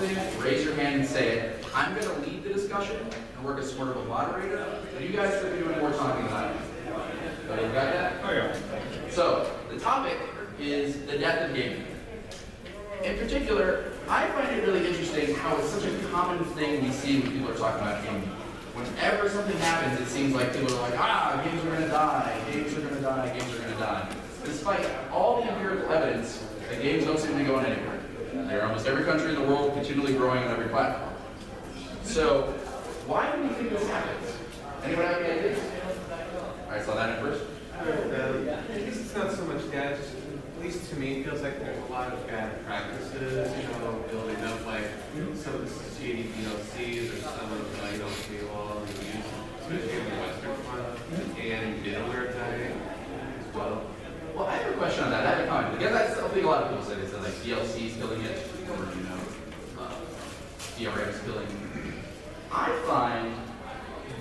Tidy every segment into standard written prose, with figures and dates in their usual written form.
confident, raise your hand and say it. I'm going to lead the discussion and work as sort of a moderator. But you guys should be doing more talking than I am. So you got that? Oh yeah. So the topic is the death of gaming. In particular, I find it really interesting how it's such a common thing we see when people are talking about gaming. Whenever something happens, it seems like people are like, games are going to die, games are going to die, games are going to die. Despite all the empirical evidence that games don't seem to be going anywhere. They're in almost every country in the world, continually growing on every platform. So, why do you think this happens? Anyone have any ideas? I saw that in first. At least it's not so much that, just, at least to me, it feels like there's a lot of bad practices, building up like some of the shady DLCs or some of the, paywall and use, especially in the Western front, and middleware dying as well. Well, I have a question on that. I have a comment. Because I still think a lot of people say this, that like DLC is killing it, or DRM is killing it. I find,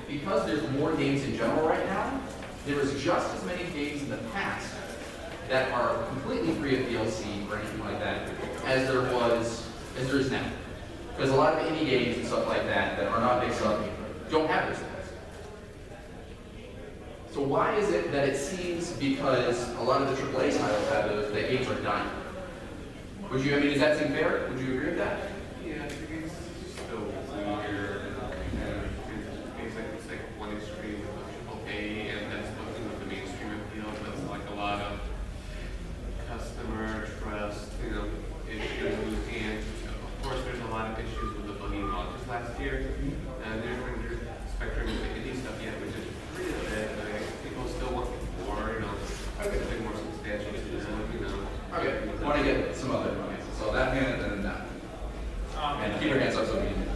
because there's more games in general right now, there is just as many games in the past that are completely free of DLC or anything like that as there is now. Because a lot of indie games and stuff like that that are not big stuff don't have those things. So why is it that it seems, because a lot of the AAA titles have those, that games are dying? Does that seem fair? Would you agree with that? Yeah, I think it's still weird. It's like one extreme with AAA, and that's looking at the mainstream appeal, but it's like a lot of customer trust, issues, and of course there's a lot of issues with the buggy launches last year. And there's a spectrum of the indie stuff yet, which is pretty bad, but people still want more, something more substantial to them, Okay, I want to get some other ones. So that hand and then that. And keep your hands up so we can.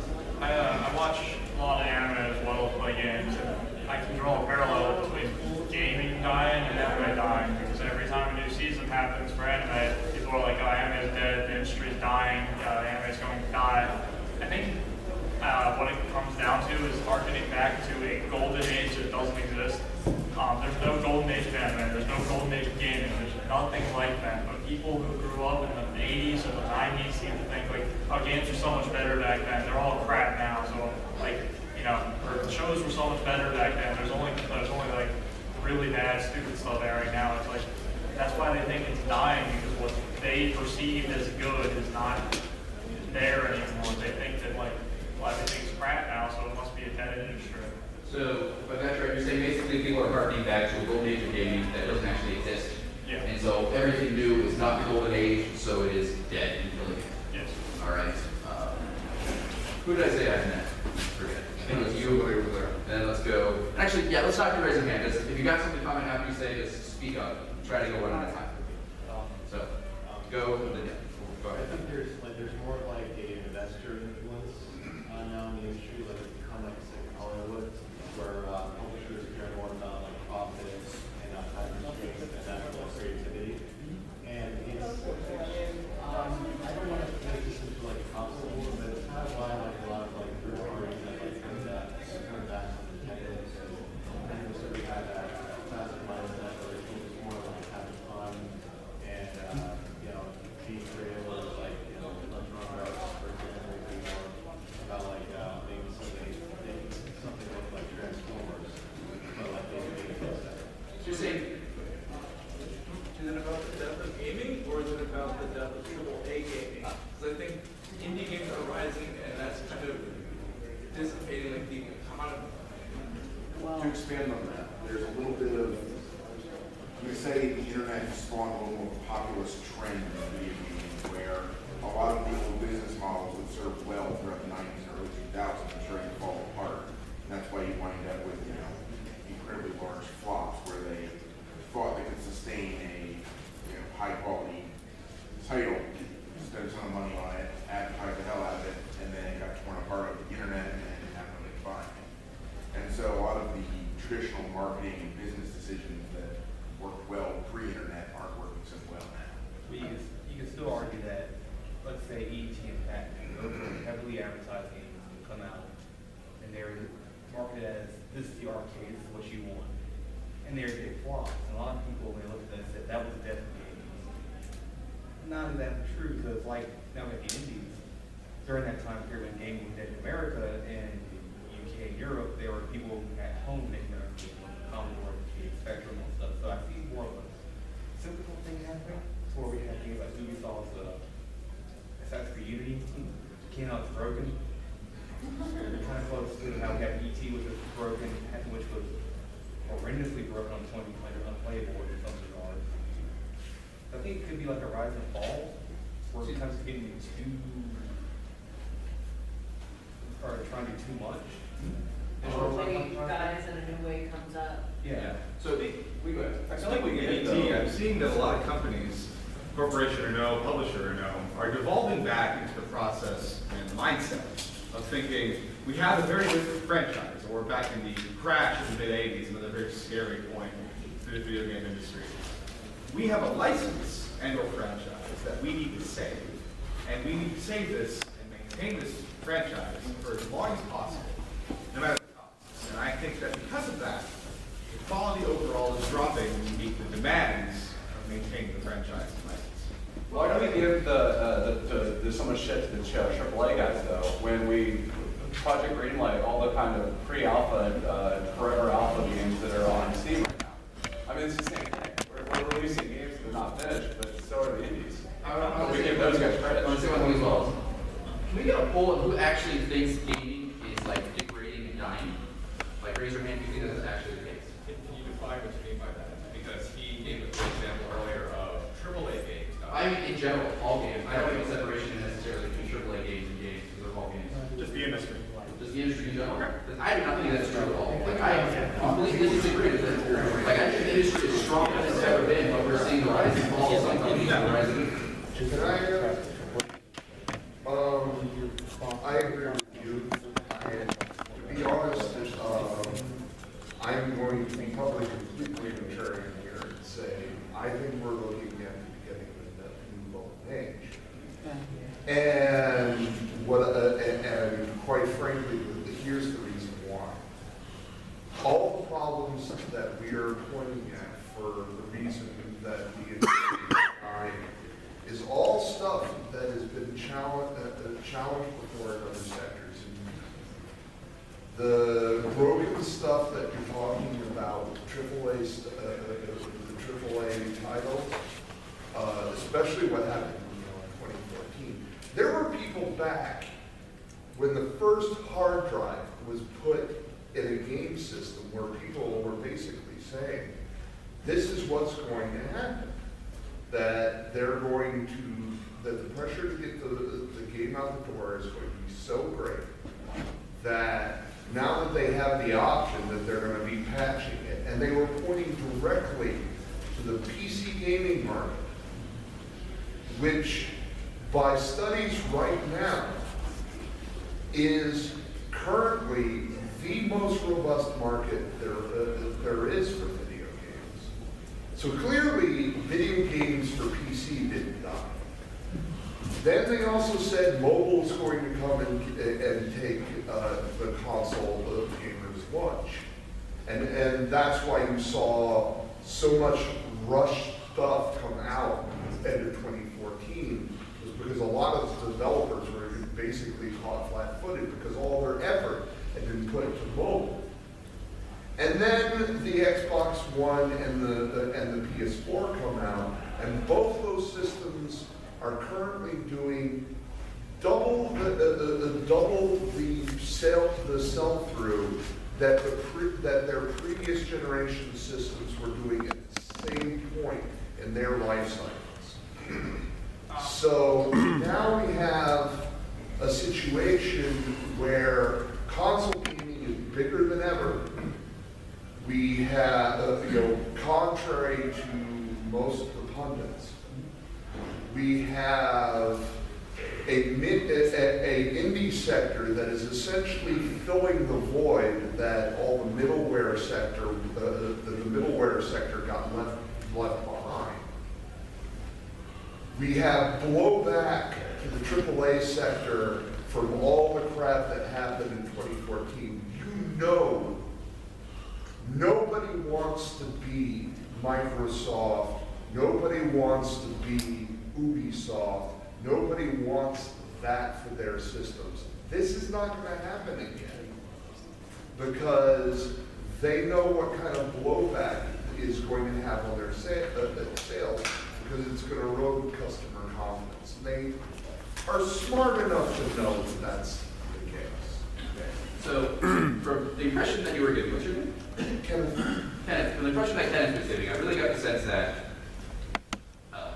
I watch a lot of anime as well as play games, and I can draw a parallel between gaming dying and anime dying, because every time a new season happens for anime, people are like, anime is dead, the industry is dying, anime is going to die. I think what it comes down to is harkening back to a golden age that doesn't exist. There's no golden age of anime, there's no golden age of gaming, there's nothing like that. But people who grew up in the 80s or the 90s seem to think games were so much better back then, they're all crap now. So or the shows were so much better back then, there's only like really bad, stupid stuff airing now. It's like, that's why they think it's dying, because what they perceived as good is not there anymore. They think that everything's crap now, so it must be a dead industry. So, but that's right, you're saying basically people are harkening back to a golden age of gaming that doesn't actually exist. Yeah. And so everything new is not the golden age, so it is dead and killing it. Yes. All right. Who did I say I met? Forget. I think it was you over there. And then let's go. Actually, yeah, let's not do raise your hand. If you got something to comment after you say this, speak up. Try to go one at a time. So, go and then go ahead. I think there's more of like a investor influence now in the industry, like it's become like a second Hollywood, where publishers care more about like profits and not time constraints and actual creativity. And it's I don't want to make this into like a concept, but it's kind of why like a lot of like third parties that like come back on the techniques and so we have that faster mindset where it's more like having fun and being creative, like electronic arts, for example, would be more about like maybe something like Transformers, but like maybe So you're saying, Is it about the death of gaming, or is it about the death of AAA gaming? Because I think indie games are rising, and that's kind of dissipating like the common. To expand on that, there's a little bit of, you say the internet has spawned a little more populist trend in video gaming, where a lot of the old business models that served well throughout the 90s and early 2000s are starting to fall apart. And that's why you wind up with, incredibly large flops where they thought they could sustain a high quality title, spend a ton of money on it, advertise the hell out of it, and then it got torn apart over the internet and it happened really fine. And so a lot of the traditional marketing and business decisions that worked well pre-internet aren't working so well now. But you can still during that time period when gaming was dead in America and UK and Europe, there were people at home making their own games, like Commodore, Spectrum and stuff. So I see more of a cyclical thing happening, where we have games like Ubisoft's Assassin's Creed Unity, Keno's broken. Kind of close to how we have ET, which was broken, which was horrendously broken on 20, unplayable in some regards. I think it could be like a rise and fall, where it comes to getting too, or trying to do too much. Way dies and a new way comes up. Yeah. So, we go ahead. I feel like with ET, I'm seeing that a lot of companies, corporation or no, publisher or no, are devolving back into the process and mindset of thinking, we have a very different franchise, or we're back in the crash of the mid-'80s, another very scary point for the video game industry. We have a license and or franchise that we need to save, and we need to save this and maintain this franchise for as long as possible, no matter the cost. And I think that because of that, the quality overall is dropping to meet the demands of maintaining the franchise and license. Why do we give there's so much shit to the AAA guys though, when we Project Greenlight all the kind of pre-alpha and forever alpha games that are on Steam right now? I mean, it's the same thing. We're releasing games that are not finished, but so are the indies. We give those guys credit. I want to say one thing as well. Can we get a poll of who actually thinks gaming is like degrading and dying? Like raise your hand if you think that's actually the case. Can you define what you mean by that? Because he gave a good example earlier of AAA games. I mean, in general, all games. I don't think a separation necessarily between AAA games and games, because they're all games. Just the industry. Just the industry in general. Because I do not think that's true at all. Like, I completely disagree with it. Like, I think the industry is stronger than it's ever been, but we're seeing the rise and fall of some companies and the rise of Can I agree with you. And to be honest, I'm going to be probably completely contrarian here and say, I think we're looking at the beginning of a new golden age. And and quite frankly, here's the reason why. All the problems that we are pointing at for the reason that the industry is dying is all stuff that has been challenged before in other sectors. The broken stuff that you're talking about, the AAA titles, especially what happened in 2014. There were people back when the first hard drive was put in a game system where people were basically saying, this is what's going to happen. That they're going to, that the pressure to get the game out the door is going to be so great that now that they have the option that they're going to be patching it, and they were pointing directly to the PC gaming market, which by studies right now is currently the most robust market there is for video games. So clearly, video games for PC didn't die. Then they also said mobile is going to come and take the console of gamers' lunch. And that's why you saw so much rushed stuff come out end of 2014, was because a lot of the developers were basically caught flat-footed because all their effort had been put into mobile. And then the Xbox One and the PS4 come out, and both those systems are currently doing double the sell-through that their previous generation systems were doing at the same point in their life cycles. So now we have a situation where console gaming is bigger than ever. We have, contrary to most of the pundits, we have a indie sector that is essentially filling the void that all the middleware sector, the middleware sector got left behind. We have blowback to the AAA sector from all the crap that happened in 2014. You know, nobody wants to be Microsoft. Nobody wants to be Ubisoft. Nobody wants that for their systems. This is not going to happen again because they know what kind of blowback is going to have on their sales because it's going to erode customer confidence. They are smart enough to know that that's the case. So, from the impression that you were giving, what's your name? Kenneth, From the impression that Kenneth was giving, I really got the sense that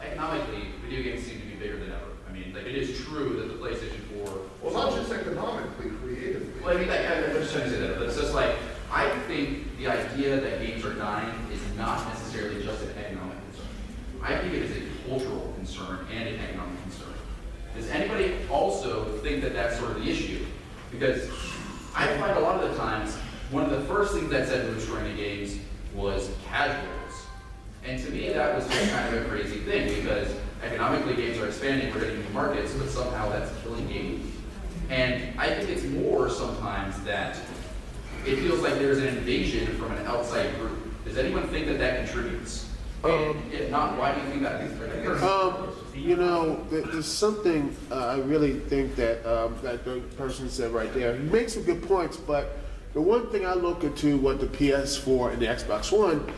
economically, video games seem to be bigger than ever. I mean, like, it is true that the PlayStation 4... well, not just economically, creatively. Well, I mean, I'm just trying to say that, but it's just like, I think the idea that games are dying is not necessarily just an economic concern. I think it is a cultural concern and an economic concern. Does anybody also think that that's sort of the issue? Because I find a lot of the times, one of the first things that said we were destroying the games was casuals. And to me, that was just kind of a crazy thing, because economically games are expanding, we're getting new markets, but somehow that's killing games. And I think it's more sometimes that it feels like there's an invasion from an outside group. Does anyone think that that contributes? And if not, why do you think that? You know, there's something I really think that that the person said right there. He makes some good points, but the one thing I look into what the PS4 and the Xbox One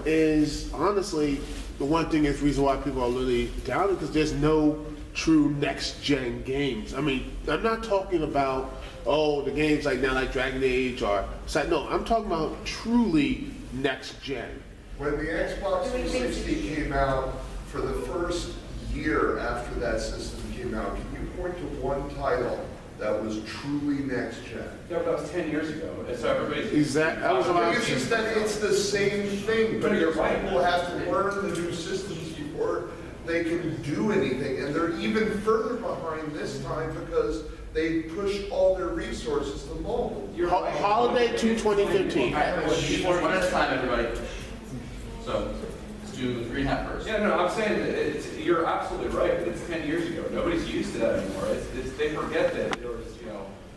is, honestly, the one thing is the reason why people are really down because there's no true next-gen games. I mean, I'm not talking about, oh, the games like now like Dragon Age or, no, I'm talking about truly next-gen. When the Xbox 360 came out, for the first year after that system came out, can you point to one title that was truly next gen? Yeah, but that was 10 years ago. So everybody's... Exactly. It's just that it's the same thing, but you're right. people have to learn the new systems before they can do anything. And they're even further behind this time because they push all their resources to mobile. Holiday to 2015. All right, one at a time, everybody. So, let's do 3.5 first. Yeah, no, I'm saying that you're absolutely right. It's 10 years ago. Nobody's used to that anymore. They forget that there was,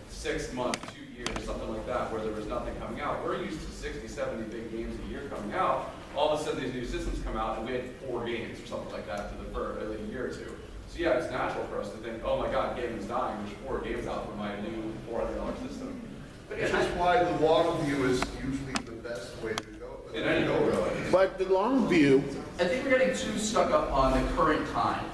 6 months, 2 years, something like that, where there was nothing coming out. We're used to 60, 70 big games a year coming out. All of a sudden, these new systems come out, and we had 4 games or something like that for a year or two. So yeah, it's natural for us to think, oh my God, gaming's dying. There's 4 games out for my new $400 system. Which is why the long view is usually the best way to go. In any really. But the long view, I think we're getting too stuck up on the current time.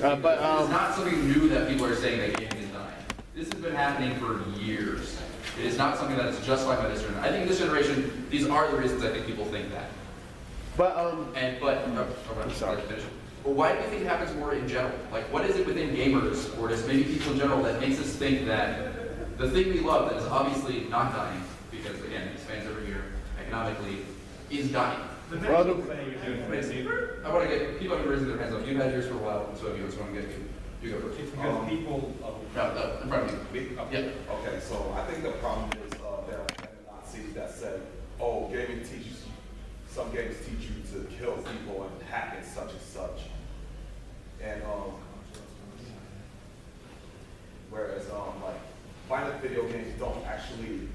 but It's not something new that people are saying that gaming is dying. This has been happening for years. It is not something that is just like by this generation. I think this generation, these are the reasons I think people think that. I'm sorry. Well, why do you think it happens more in general? Like, what is it within gamers, or just maybe people in general, that makes us think that the thing we love that is obviously not dying, because again, it expands every year economically, is dying? The Well, main thing is I want to get people who are raising their hands up. You've had yours for a while, so if you just want to get you go first. It's because people. No, in front of you. Yeah. Okay, so I think the problem is there are Nazis that say, oh, gaming teaches you, some games teach you to kill people and hack and such. And whereas like violent video games don't actually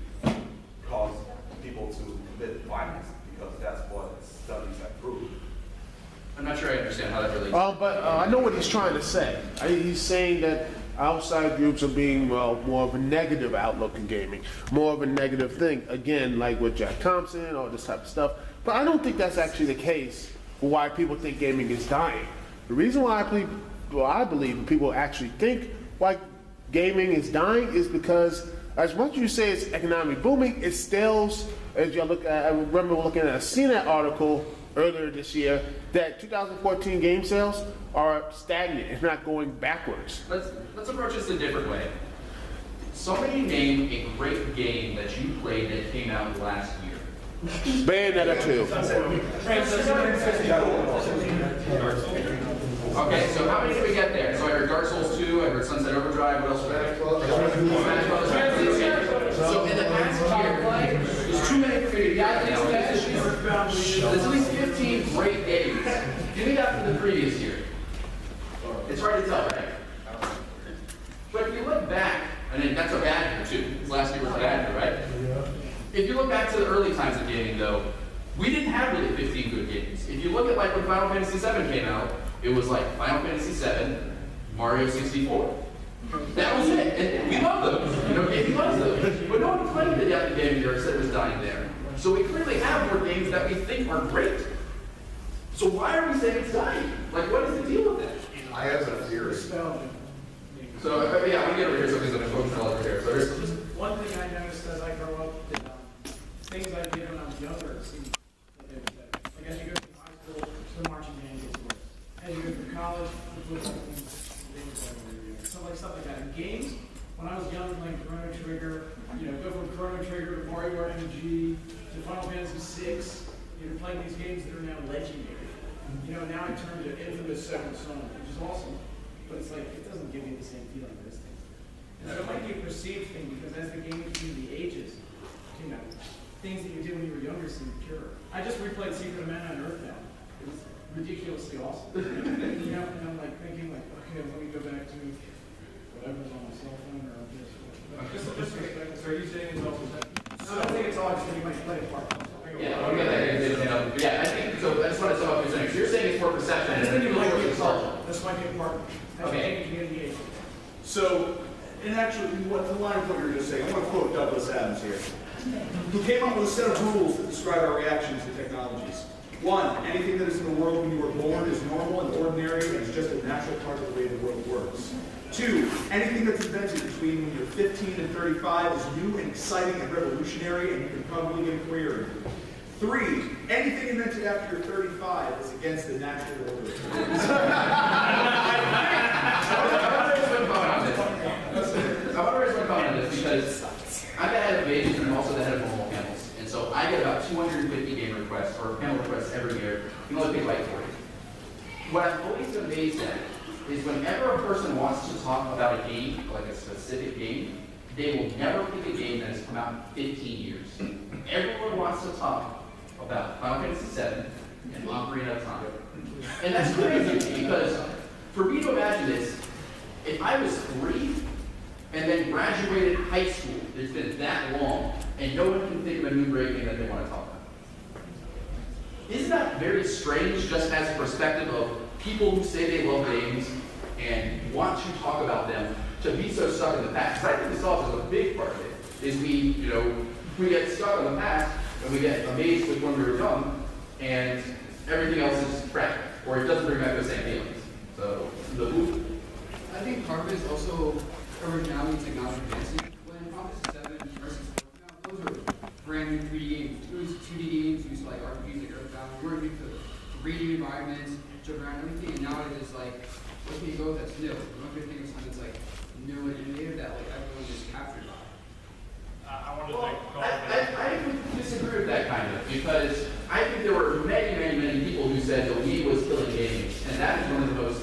cause people to commit violence because that's what studies have proved. I'm not sure I understand how that relates. but I know what he's trying to say. He's saying that outside groups are being more of a negative outlook in gaming, more of a negative thing. Again, like with Jack Thompson, all this type of stuff. But I don't think that's actually the case for why people think gaming is dying. The reason why I believe people actually think why gaming is dying is because as much as you say it's economic booming, it still, as you look at, I remember looking at a CNET article earlier this year that 2014 game sales are stagnant, if not going backwards. Let's approach this a different way. Somebody name a great game that you played that came out last year. Bayonetta 2. Okay, so how many did we get there? So I heard Dark Souls 2, I heard Sunset Overdrive, what else was there? Smash Brothers. So in the past year, there's too many for me to get now. There's at least 15 great games. Give me that for the previous year. It's hard to tell, right? But if you look back, and that's a bad year too, because last year was a bad year, right? If you look back to the early times of gaming though, we didn't have really 15 good games. If you look at like when Final Fantasy VII came out, it was like Final Fantasy VII, Mario 64. That was it. And we love those. You know, gaming loves those. But no one claimed the death of gaming or said it was dying there. So we clearly have more games that we think are great. So why are we saying it's dying? Like, what is the deal with that? I have a theory. So, yeah, I'm gonna get over here so because I'm focused all over here. So there's One thing I noticed as I grow up, that things I did when I was younger seem like as you go through high school, the marching band gets worse. As you go through college, the football team, stuff like that. In games, when I was young, like Chrono Trigger, go from Chrono Trigger to Mario RPG to Final Fantasy VI, playing these games that are now legendary. Now I turn to Infamous Second Son, which is awesome, but it's like, it doesn't give me the same feeling as things. And so it might be a perceived thing, because as the game community ages, things that you did when you were younger seem pure. I just replayed Secret of Mana and Earthbound. It was ridiculously awesome. And I'm like thinking okay, let me go back to whatever's on my cell phone or this. So are you saying it's also that? No, I don't think it's all just that you might play a part. yeah, I'll get that. Yeah, I think so. That's what I saw what you're saying. So you're saying it's more perception. I just think it might be a part. This might be a part. Okay. So, in actually, what the line of what you were just saying, I'm going to quote Douglas Adams here, who came up with a set of rules that describe our reactions to technologies. 1, anything that is in the world when you were born is normal and ordinary and is just a natural part of the way the world works. 2, anything that's invented between when you're 15 and 35 is new and exciting and revolutionary and you can probably get a career in. 3, anything invented after you're 35 is against the natural order. I want to raise one comment on this because I'm the head of pages and I'm also the head of normal panels. And so I get about 250 game requests or panel requests every year. You can only pick like 40. What I'm always amazed at is whenever a person wants to talk about a game, like a specific game, they will never pick a game that has come out in 15 years. Everyone wants to talk about Final Fantasy VII and Ocarina of Time. And that's crazy because for me to imagine this, if I was 3 and then graduated high school, it's been that long, and no one can think of a new great game that they want to talk about. Isn't that very strange, just as a perspective of people who say they love games and want to talk about them, to be so stuck in the past? Because I think this also is a big part of it, is we get stuck in the past, and we get amazed with when we were young, and everything else is crap, or it doesn't bring back the same feelings. So, I think part of it is also originality and technology advancing. When Final Fantasy VII and Versus those were brand new 3D games. It was 2D games, used to like RPGs like Earthbound. We weren't used to 3D environments, jump around and everything, and now it is like, what can you go with that's new? I'm not going to think of something that's like new and innovative that like everyone is captured by. I wanted to go I would disagree with that kind of, because I think there were many people who said the Wii was killing gaming, and that is one of the most,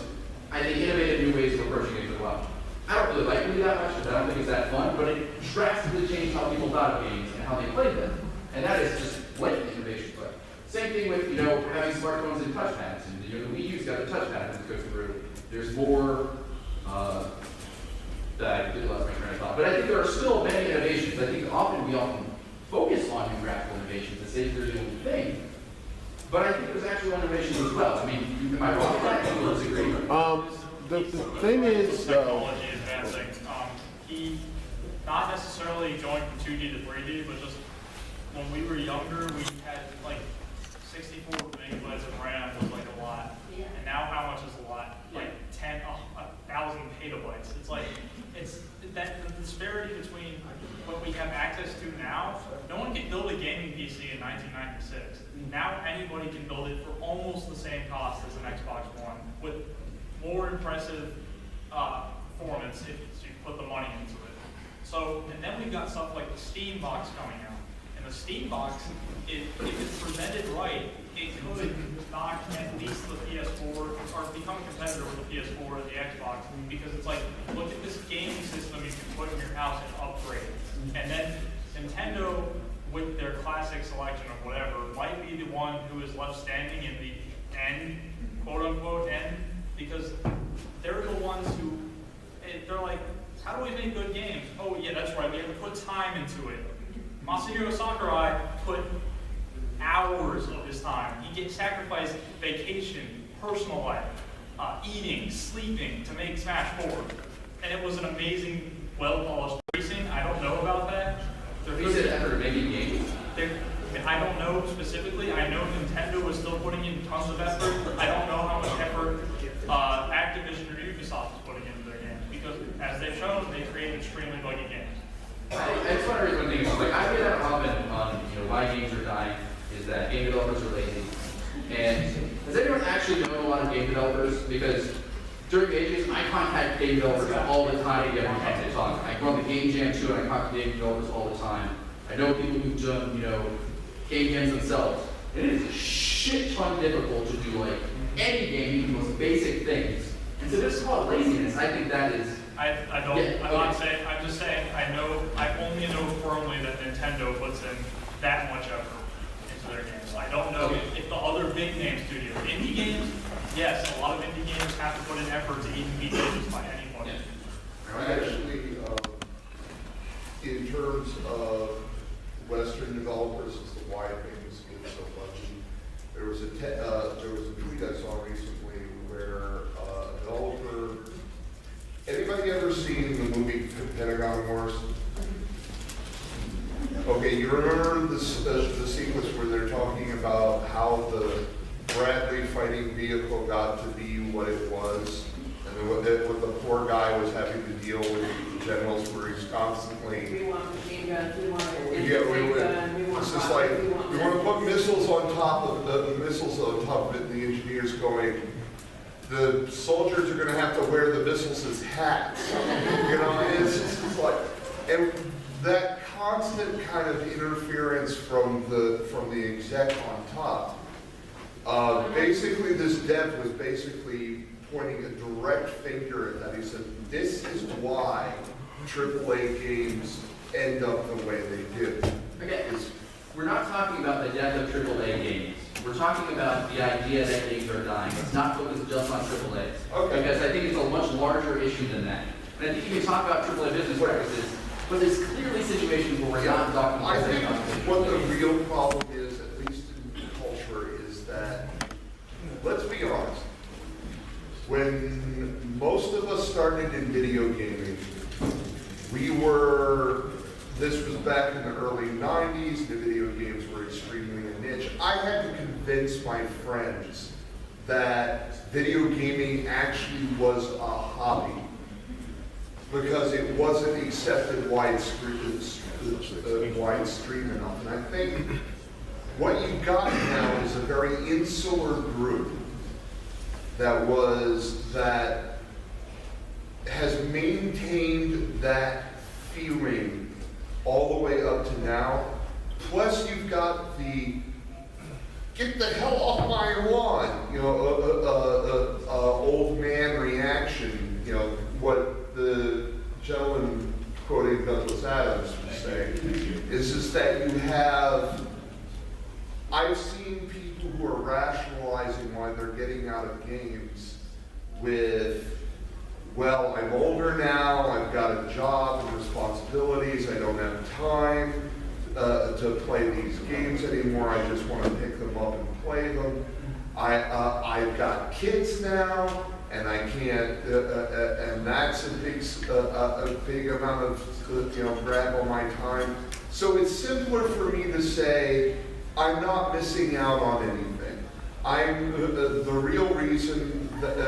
I think, innovative new ways of approaching games as well. I don't really like Wii that much, because I don't think it's that fun, but it drastically changed how people thought of games and how they played them. And that is just blatant innovation. But same thing with, having smartphones and touchpads. And the Wii U's got a touchpad that goes through. There's more, that I did lost my train of thought. But I think there are still many innovations. I think we often focus on new graphical innovations and say they're the only thing. But I think there's actual innovations as well. I mean, am I wrong with that? People disagree. The thing is, technology advancing. He not necessarily going from 2D to 3D, but just when we were younger, we had like 64 megabytes of RAM was like a lot. Yeah. And now how much is a lot? Like 1,000 petabytes. It's like, it's that the disparity between what we have access to now. No one can build a gaming PC in 1996. Now anybody can build it for almost the same cost as an Xbox One with more impressive performance if you put the money into it. So, and then we've got stuff like the Steam box coming out. And the Steam box, if it's presented right, it could knock at least the PS4 or become a competitor with the PS4 or the Xbox, because it's like, look at this gaming system you can put in your house and upgrade. And then Nintendo, with their classic selection of whatever, might be the one who is left standing in the end, quote unquote end, because they're the ones who, they're like, how do we make good games? Oh yeah, that's right, we have to put time into it. Masahiro Sakurai put hours of his time. He sacrificed vacation, personal life, eating, sleeping to make Smash 4. and it was an amazing, well-polished racing. I don't know about that. You said effort making games. I don't know specifically. I know Nintendo was still putting in tons of effort. I don't know how much effort Activision or Ubisoft is putting into their games because, as they've shown, they create extremely buggy games. I just want to raise one thing. Like I hear that often on why games are dying is that game developers are lazy. And does anyone actually know a lot of game developers? Because during ages, I contact game developers all the time to get on to talk. I go on the game jam too, and I talk to game developers all the time. I know people who've done game jams themselves, and it is a shit ton difficult to do like any game, even the most basic things. And so this is called laziness. I think that is. I don't. Yeah, I'm not saying. I'm just saying. I only know firmly that Nintendo puts in that much effort into their games. I don't know if the other big name studios, indie games. Yes, a lot of indie games have to put in effort to even be good by any point. Actually, in terms of Western developers, as to why things get so buggy, there was a tweet I saw recently where a developer. Anybody ever seen the movie Pentagon Wars? Okay, you remember the sequence where they're talking about how the Bradley fighting vehicle got to be what it was, and what the poor guy was having to deal with the generals where he's constantly. We want machine guns, we want a it's just like, we want to put missiles on top of the missiles on top of it, and the engineers going, the soldiers are going to have to wear the missiles as hats. It's just like, and that constant kind of interference from the exec on top. Basically, this dev was basically pointing a direct finger at that. He said, "This is why AAA games end up the way they do." Again, we're not talking about the death of AAA games. We're talking about the idea that games are dying. It's not focused just on AAAs. Okay. Because I think it's a much larger issue than that. And I think you can talk about AAA business practices, but there's clearly situations where we're not talking about I think what the real problem is, at least in culture, is that, let's be honest, when most of us started in video gaming, this was back in the early 90s, the video games were extremely a niche. I had to convince my friends that video gaming actually was a hobby because it wasn't accepted widestream enough. And I think what you've got now is a very insular group that has maintained that feeling all the way up to now. Plus, you've got the "get the hell off my lawn," old man reaction. What the gentleman quoting Douglas Adams would say is just that you have. I've seen people who are rationalizing why they're getting out of games with, well, I'm older now, I've got a job and responsibilities, I don't have time to play these games anymore, I just want to pick them up and play them. I've got kids now, and I can't, and that's a big amount of grab on my time. So it's simpler for me to say, I'm not missing out on anything. I'm the real reason that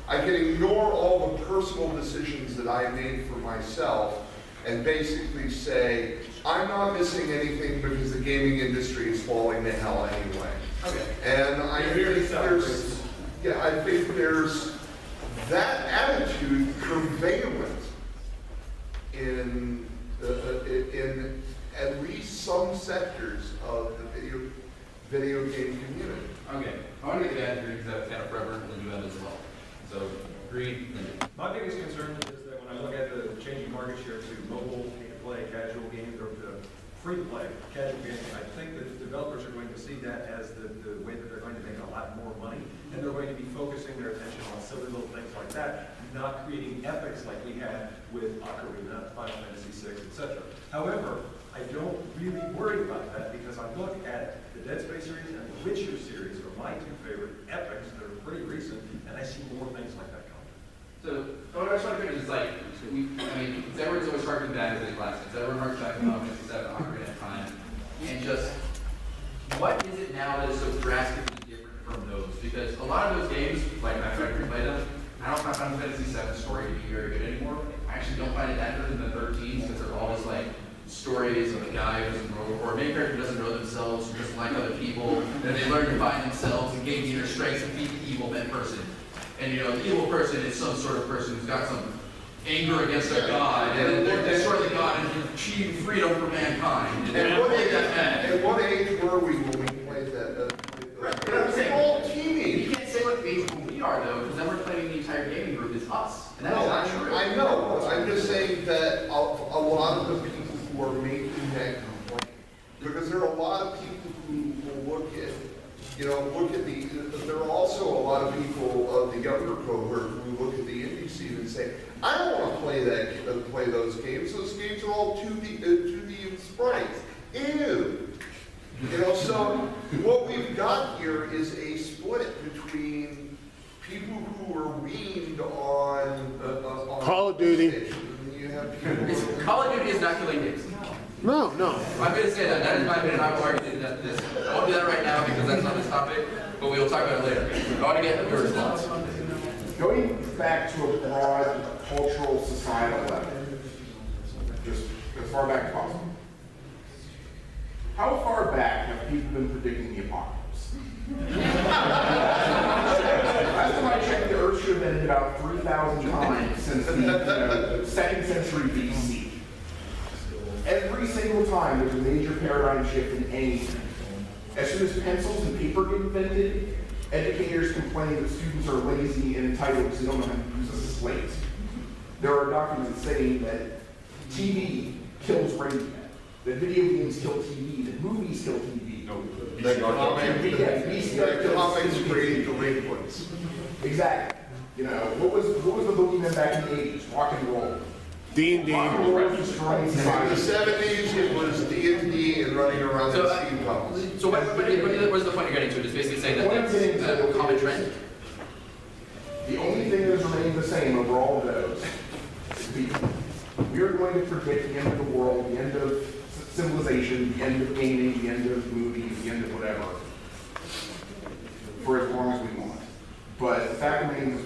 I can ignore all the personal decisions that I made for myself and basically say, I'm not missing anything because the gaming industry is falling to hell anyway. Okay. And I think there's that attitude prevalent in at least some sectors of the video game community. Okay, I want to get that because that's kind of prevalent in the US as well. So, agreed. My biggest concern is that when I look at the changing market share to mobile, pay-to-play, casual games, or to free-to-play, casual games, I think that developers are going to see that as the way that they're going to make a lot more money, and they're going to be focusing their attention on silly little things like that, not creating epics like we had with Ocarina, Final Fantasy VI, etc. However, I don't really worry about that because I look at the Dead Space series and the Witcher series are my two favorite epics that are pretty recent, and I see more things like that coming. So, what I was trying to figure is like, everyone's always harking back to the classics. Everyone harks back to Final Fantasy VII, Ocarina of Time. And just, what is it now that is so drastically different from those? Because a lot of those games, like I tried to replay them, I don't find Final Fantasy VII story to be very good anymore. I actually don't find it that good in the 13s because they're all just like stories of a guy who doesn't know, or a main character who doesn't know themselves, who doesn't like other people, and they learn to find themselves and gain inner strength to defeat the evil person. And the evil person is some sort of person who's got some anger against a god, and then they destroy the god and achieve freedom for mankind. And At what age were we when we played that? We're all teaming. You can't say what age we are though, because then we're claiming the entire gaming group is us, and that is not true. I know, but I'm just saying that a lot of the people who are making that complaint, because there are a lot of people who will look at there are also a lot of people of the younger cohort who look at the indie scene and say, I don't want to play those games. Those games are all 2D and sprites. Ew. So what we've got here is a split between people who are weaned on Call of Duty. And you have people Call of Duty is not killing games. No. I'm going to say that. That is my opinion. I will argue that this. I won't do that right now because that's not this topic, but we will talk about it later. I want to get your response. Going back to a broad cultural societal level, just as far back as possible. How far back have people been predicting the apocalypse? Last time I checked, the Earth should have been about 3,000 times since the 2nd century BC. Every single time there's a major paradigm shift in anything. As soon as pencils and paper get invented, educators complain that students are lazy and entitled because they don't know how to use a slate. There are documents saying that TV kills radio, that video games kill TV, that movies kill TV. that comics create delinquents. Exactly. What was the boogeyman back in the 80s? Rock and roll. D&D. Rock and roll was destroying In the society. 70s, it was D&D and running around in steampunks. So what's the point you're getting to? Just basically saying that What I'm saying that's is a common trend? The only thing that's remained the same over all of those is we are going to predict the end of the world, the end of civilization, the end of gaming, the end of movies, the end of whatever, for as long as we want. But the fact remains,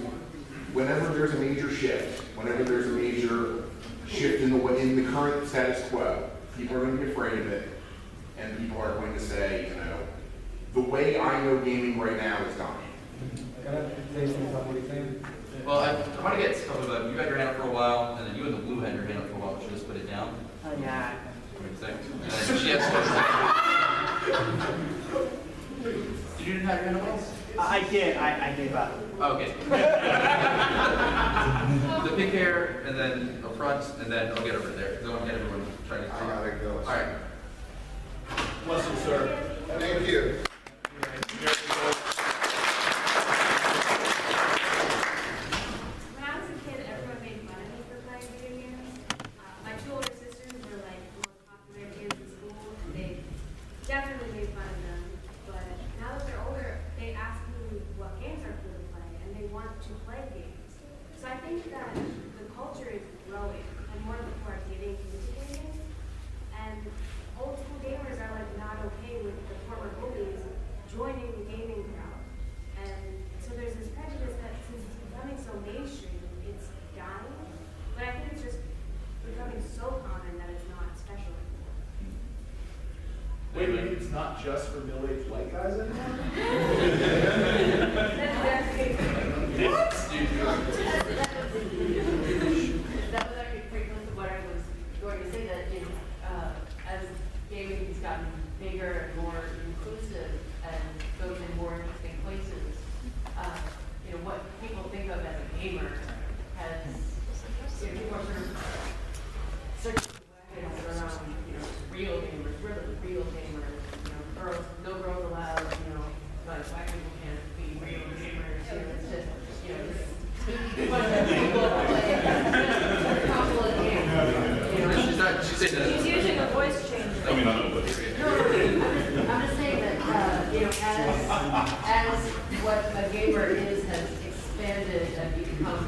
whenever there's a major shift, whenever there's a major shift in the current status quo, people are going to be afraid of it, and people are going to say, the way I know gaming right now is dying. Can I say something about what you're saying? Well, I want to get a couple of you had your hand up for a while, and then you and the blue had your hand up for a while, but you just put it down. Oh, yeah. Wait a second. And then she has Did you have your hand up? I did. I gave up. Okay. The pink hair, and then up front, and then I'll get over there, because I want to get everyone trying to talk. I gotta go. All right. Bless you, sir. Thank you. When I was a kid, everyone made fun of me for playing video games. My two older sisters were like the most popular kids in school, and they definitely made fun of them. But now that they're older, they ask me what games are cool to play, and they want to play games. So I think that the culture is growing, and more people are getting into gaming. And old school gamers are like not okay with the former bullies joining the gaming crowd. And so there's this prejudice that since it's becoming so mainstream, it's dying. But I think it's just becoming so common that it's not special anymore. Wait, maybe it's not just for middle-aged white guys anymore? What? That was actually pretty close to what I was going to say, that as gaming has gotten bigger and more inclusive and goes in more interesting places, what people think of as a gamer has, people are sort of circling wagons around, real gamers. We're the real gamers, girls, no girls allowed, but black people can't be real gamers. It's just, this bunch of people playing a couple of games. She's saying that. She's using a voice changer. I mean, No, I'm just saying that, as what a gamer is has expanded and become,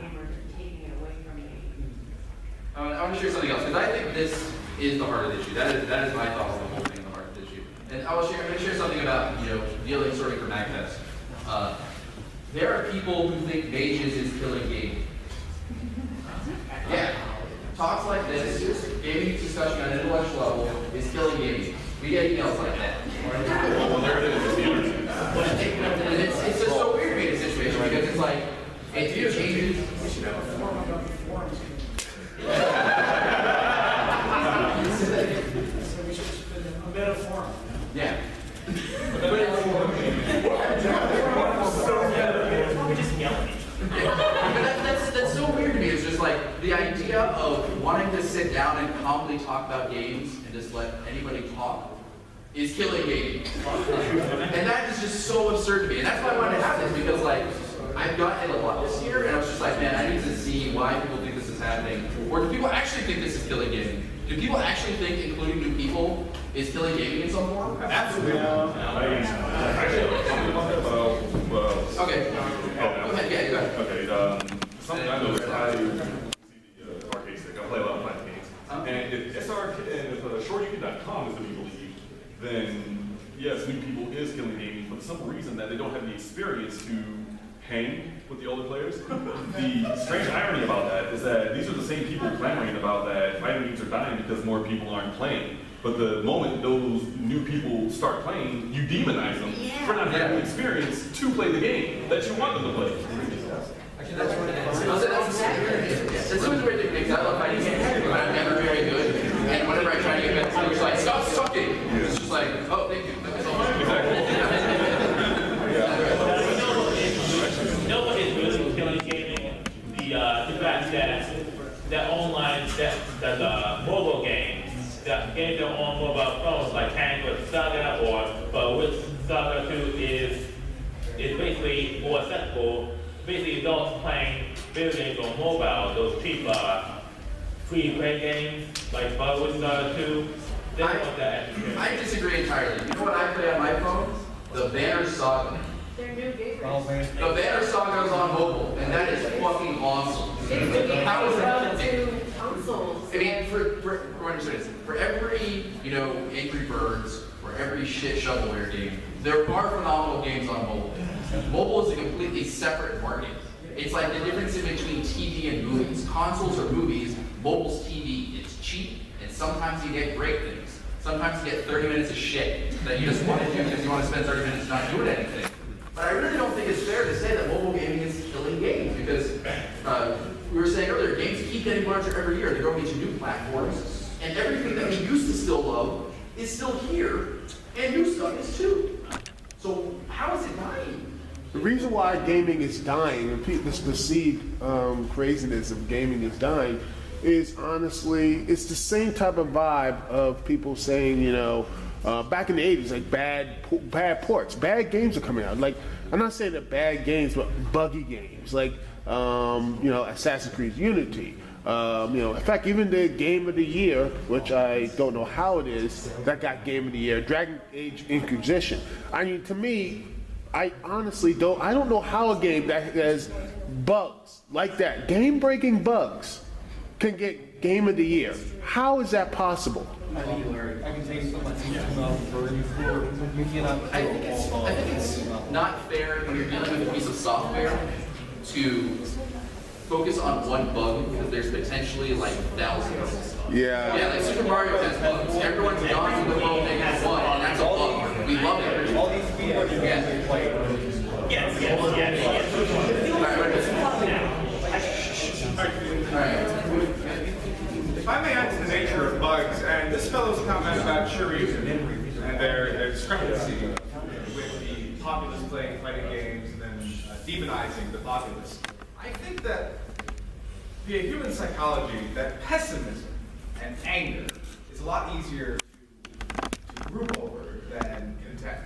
gamers and taking it away from you. I want to share something else, because I think this is the heart of the issue. That is my thoughts on the whole thing, the heart of the issue. And I'm going to share something about, dealing sort of for Magfest. There are people who think mages is killing gaming. Yeah. Talks like this, gaming discussion on an intellectual level is killing gaming. We get emails like that. Well, there it is. And it's just so weird to be in a situation because it's like, it changes. We should have a forum about the forums. So we should just put a meta forum. Yeah. That's so weird to me. It's just like the idea of wanting to sit down and calmly talk about games and just let anybody talk is killing gaming. And that is just so absurd to me. And that's why I wanted to have this, because like I've gotten it a lot this year, and I was just like, man, I need to see why people think this is happening. Or do people actually think this is killing gaming? Do people actually think including new people is killing gaming in some form? Absolutely. Okay. Go ahead. Yeah, go ahead. Okay. Something I know is I see the arcade stick. I play a lot of fighting games. And if SRK.com is to be believed, then yes, new people is killing gaming, but for some reason that they don't have the experience to hang with the older players. The strange irony about that is that these are the same people clamoring about that fighting games are dying because more people aren't playing. But the moment those new people start playing, you demonize them for not having the experience to play the game that you want them to play. Actually, that's what it is. That's always weird because I love fighting games, but I'm never very good. And whenever I try to get better, I'm just like, stop sucking. It's just like, oh, thank you. You know what is really killing gaming? The fact that online, that mobile games, that games that are on mobile phones, like Candy Crush Saga or which Saga 2 is basically more accessible. Basically, adults playing video games on mobile, those cheap free-to-play games like Bugwitch Saga 2. They don't want that. I disagree entirely. You know what I play on my phone? The Banner Saga. They're new gamers. The Banner Saga is on mobile, and that is fucking awesome. How is that? To consoles. I mean, for every, Angry Birds, for every shit shovelware game, there are phenomenal games on mobile. Mobile is a completely separate market. It's like the difference in between TV and movies. Consoles are movies, mobile's TV. It's cheap, and sometimes you get great things. Sometimes you get 30 minutes of shit that you just want to do because you want to spend 30 minutes not doing anything. But I really don't think it's fair to say that mobile gaming is killing games, because we were saying earlier, games keep getting larger every year. They're going into new platforms, and everything that we used to still love is still here, and new stuff is too. So how is it dying? The reason why gaming is dying, and this perceived craziness of gaming is dying, is honestly, it's the same type of vibe of people saying, back in the 80s, like bad ports, bad games are coming out. Like, I'm not saying that bad games, but buggy games, like, Assassin's Creed Unity. In fact, even the Game of the Year, which I don't know how it is, that got Game of the Year, Dragon Age Inquisition. I mean, to me, I honestly I don't know how a game that has bugs like that, game-breaking bugs, can get Game of the Year. How is that possible? I can take so much you cannot. I think it's not fair when you're dealing with a piece of software to focus on one bug because there's potentially like thousands. Yeah. Yeah, like Super Mario has bugs. Everyone's gone to the world thing has one, and that's a bug. We love it. All these people If I may add to the nature of bugs, and this fellow's comment about Shuriken and their discrepancy with the populace playing fighting games and then demonizing the populace, I think that via human psychology, that pessimism and anger is a lot easier to group over than content.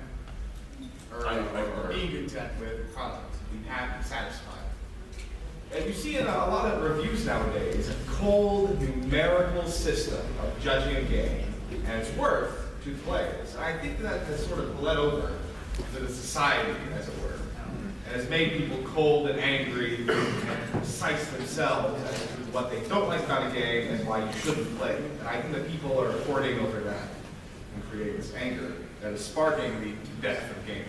Or being content with content, being happy, satisfied. And you see in a lot of reviews nowadays a cold numerical system of judging a game and its worth to the players. And I think that has sort of bled over to the society, as it were. has made people cold and angry and precise themselves as to what they don't like about a game and why you shouldn't play. And I think that people are hoarding over that and creating this anger that is sparking the death of gaming.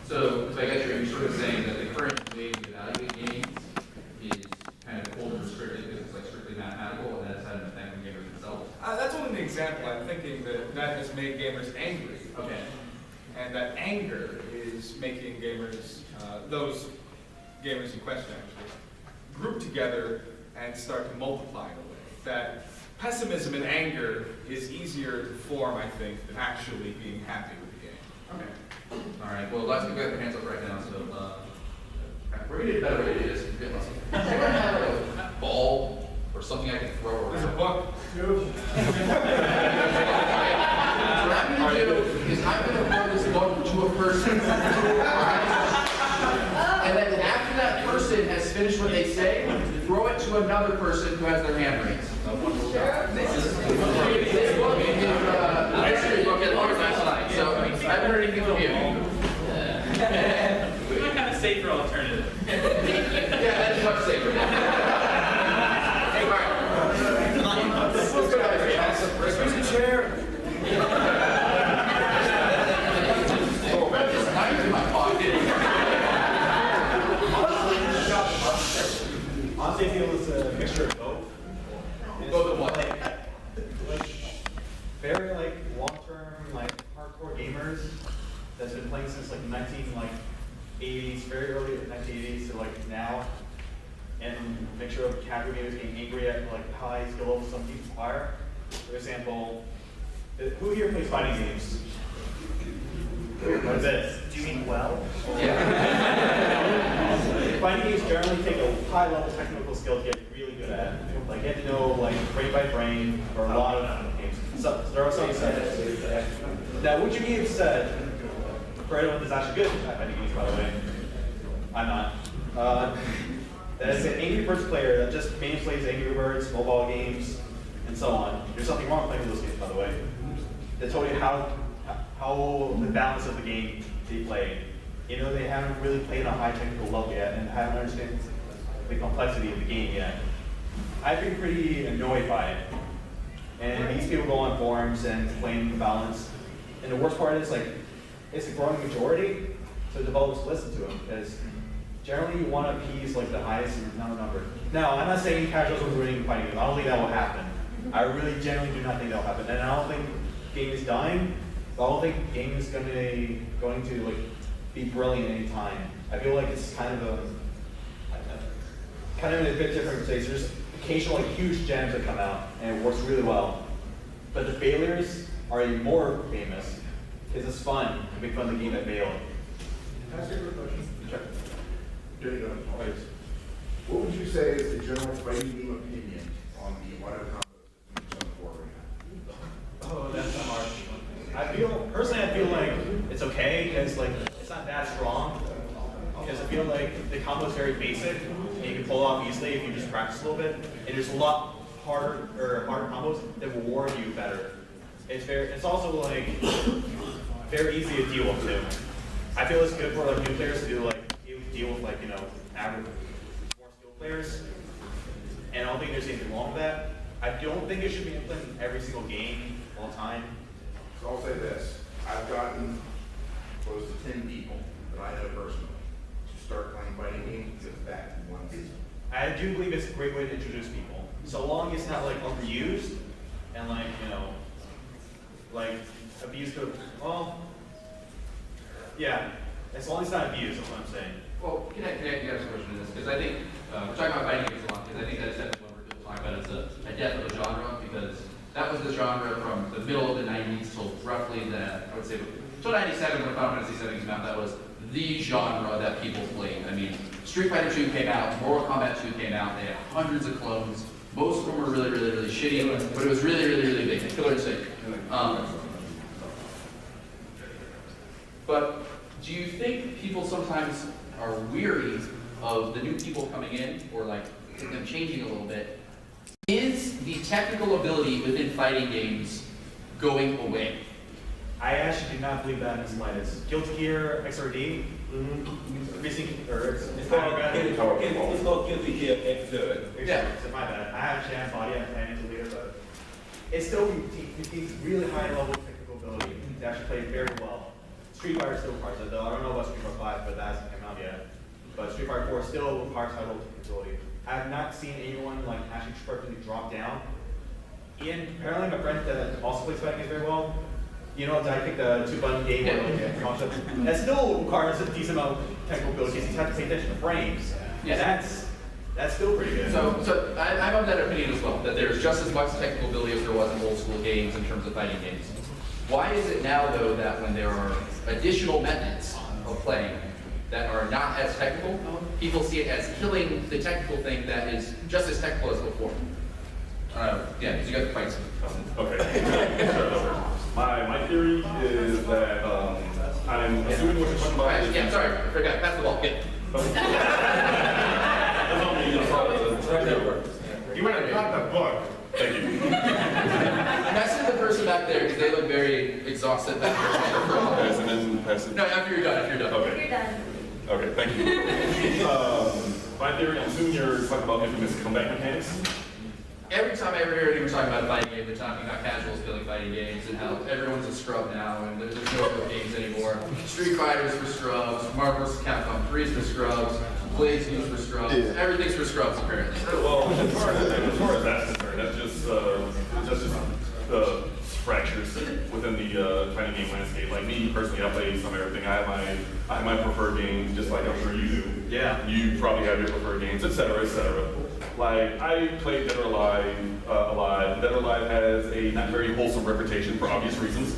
So I guess you're sort of saying that the current way we evaluate games is kind of cold and restricted because it's like strictly mathematical, and that's had an effect on gamers themselves. That's only an example. I'm thinking that has made gamers angry. Okay. And that anger is making gamers, those gamers in question actually, group together and start to multiply in a way. That pessimism and anger is easier to form, I think, than actually being happy with the game. Okay. All right. Well, lots of people have their hands up right now, so we're gonna get a better way to do this. Does anyone have a ball or something I can throw around? There's a book. What I'm gonna do is I'm gonna throw this book to a person, and then after that person has finished what they say, throw it to another person who has their hand raised. This book is a history book at Lawrence Side, so I haven't heard anything from you. We might have a safer alternative. Yeah, that's much safer. Hey, Mark. Let's go down here. Excuse the chair. This knife in my pocket. Honestly, I feel it's a mixture of both. Both of what? Very like long-term, like hardcore gamers that's been playing since like 80s, very early 1980s to like now, and mixture of casual gamers getting angry at like high skill levels some people require. For example, who here plays fighting games? What is this? Do you mean well? Yeah. Fighting games generally take a high-level technical skill to get really good at. Like you have to know like brain by brain for a lot of games. So there are some said. Now, would you be upset for anyone that's actually good at fighting games, by the way? I'm not. That is an Angry Birds player that just mainly plays Angry Birds, mobile games, and so on. There's something wrong with playing those games, by the way. They told you how the balance of the game they play. You know, they haven't really played on a high technical level yet and haven't understood the complexity of the game yet. I've been pretty annoyed by it. And these people go on forums and complain the balance. And the worst part is, like, it's a growing majority, so developers listen to them, because generally you want to appease like the highest number. Now, I'm not saying casuals are ruining fighting games. I don't think that will happen. I really generally do not think that will happen. And I don't think game is dying. But I don't think game is going to like be brilliant any time. I feel like it's kind of in a bit different place. There's occasional like huge gems that come out and it works really well. But the failures are even more famous because it's fun to make fun of the game that failed. Can I ask you a quick question? Sure. There you go. Always. What would you say is the general fighting game opinion on the auto combo system on the board right now? Oh, that's not hard. Personally, I feel like it's okay because like it's not that strong. Because I feel like the combo is very basic and you can pull it off easily if you just practice a little bit. And there's a lot harder combos that will reward you better. It's also like very easy to deal with too. I feel it's good for like new players to deal with like, you know, average, more skilled players. And I don't think there's anything wrong with that. I don't think it should be implemented in every single game all the time. So I'll say this, I've gotten close to 10 people that I know personally to start playing fighting games because back to one season. I do believe it's a great way to introduce people. So long as it's not like overused and like, you know, like abused to, well, yeah, as long as it's not abused, that's what I'm saying. Well, can I ask a question to this? Because I think, we're talking about fighting games a lot, because I think that's definitely what we're talking about. It's a death of a genre, because that was the genre from the middle of the 90s till roughly I would say, till 97 when Final Fantasy VII came out. That was the genre that people played. I mean, Street Fighter 2 came out, Mortal Kombat 2 came out, they had hundreds of clones. Most of them were really, really, really shitty, but it was really, really, really big. Killer Instinct. But do you think people sometimes are weary of the new people coming in, or like them changing a little bit? Is the technical ability within fighting games going away? I actually do not believe that in the slightest. Guilty Gear XRD, recent, or it's called Guilty Gear Xrd. Yeah. So my bad. I actually have body, I'm planning to lead it, but it still needs really high level technical ability to actually play very well. Street Fighter still requires it, though. I don't know about Street Fighter 5, but that hasn't come out yet. But Street Fighter 4 still requires high level technical ability. I have not seen anyone like actually perfectly drop down. Ian, apparently my friend that also plays fighting games very well. You know, I think the 2-button game where like concept that still requires a decent amount of technical ability. You have to pay attention to frames. Yeah, that's still pretty good. So I'm of that opinion as well, that there's just as much technical ability as there was in old school games in terms of fighting games. Why is it now, though, that when there are additional methods of playing that are not as technical, people see it as killing the technical thing that is just as technical as before? Yeah, because you got the fights. Okay. My theory is that I'm assuming what you're talking about is... Yeah, sorry, I forgot. Pass the ball. Get. You went and got the book. Thank you. Message the person back there because they look very exhausted back there. Pass and then pass it. No, after you're done. Okay. You're done. Okay, thank you. My theory, I'm assuming you're talking about infamous comeback mechanics. Every time I ever hear anyone talking about a fighting game, they're talking about casuals killing fighting games and how everyone's a scrub now and there's no real games anymore. Street Fighter's for scrubs, Marvel vs. Capcom 3's for scrubs, Blade's used for scrubs, everything's for scrubs apparently. Well, as far as that's concerned, that's just fractures within the fighting game landscape. Like me personally, I play some of everything. I have my preferred games, just like I'm sure you do. Yeah. You probably have your preferred games, etc., etc. Like I played Dead or Alive a lot. Dead or Alive has a not very wholesome reputation for obvious reasons.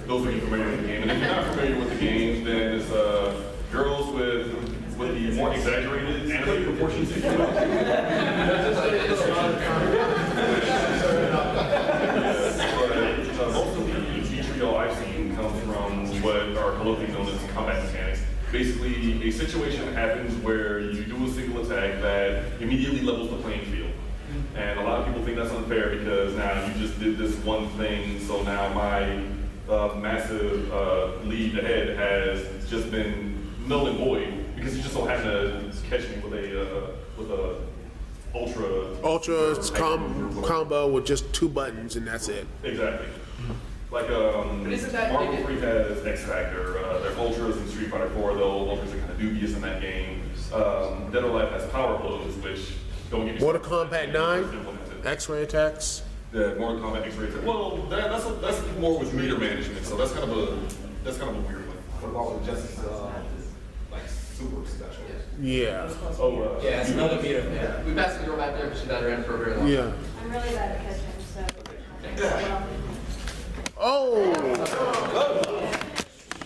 Those of you familiar with the game, and if you're not familiar with the game, then it's girls with the more exaggerated anime proportions. If you will. Most of the trio I've seen comes from what are colloquially known as combat mechanics. Basically, a situation happens where you do a single attack that immediately levels the playing field. And a lot of people think that's unfair because now you just did this one thing, so now my massive lead ahead has just been null and void because you just so happen to catch me with a ultra combo with just 2 buttons and that's it. Exactly. Like Marvel 3 has X Factor, there's Ultras in Street Fighter 4, though Ultras are kind of dubious in that game. Dead or Alive has Power Blows, which don't get me Mortal Kombat 9, X-ray attacks. Yeah, Mortal Kombat X-ray attacks. Well, that's more with meter management, so that's kind of a weird one. What about with Justice, like super special? Yeah. Oh, yeah, it's another meter. Yeah. We passed the girl back there, but she's had her end for a very long time. Yeah. I'm really bad at catching, so. Oh!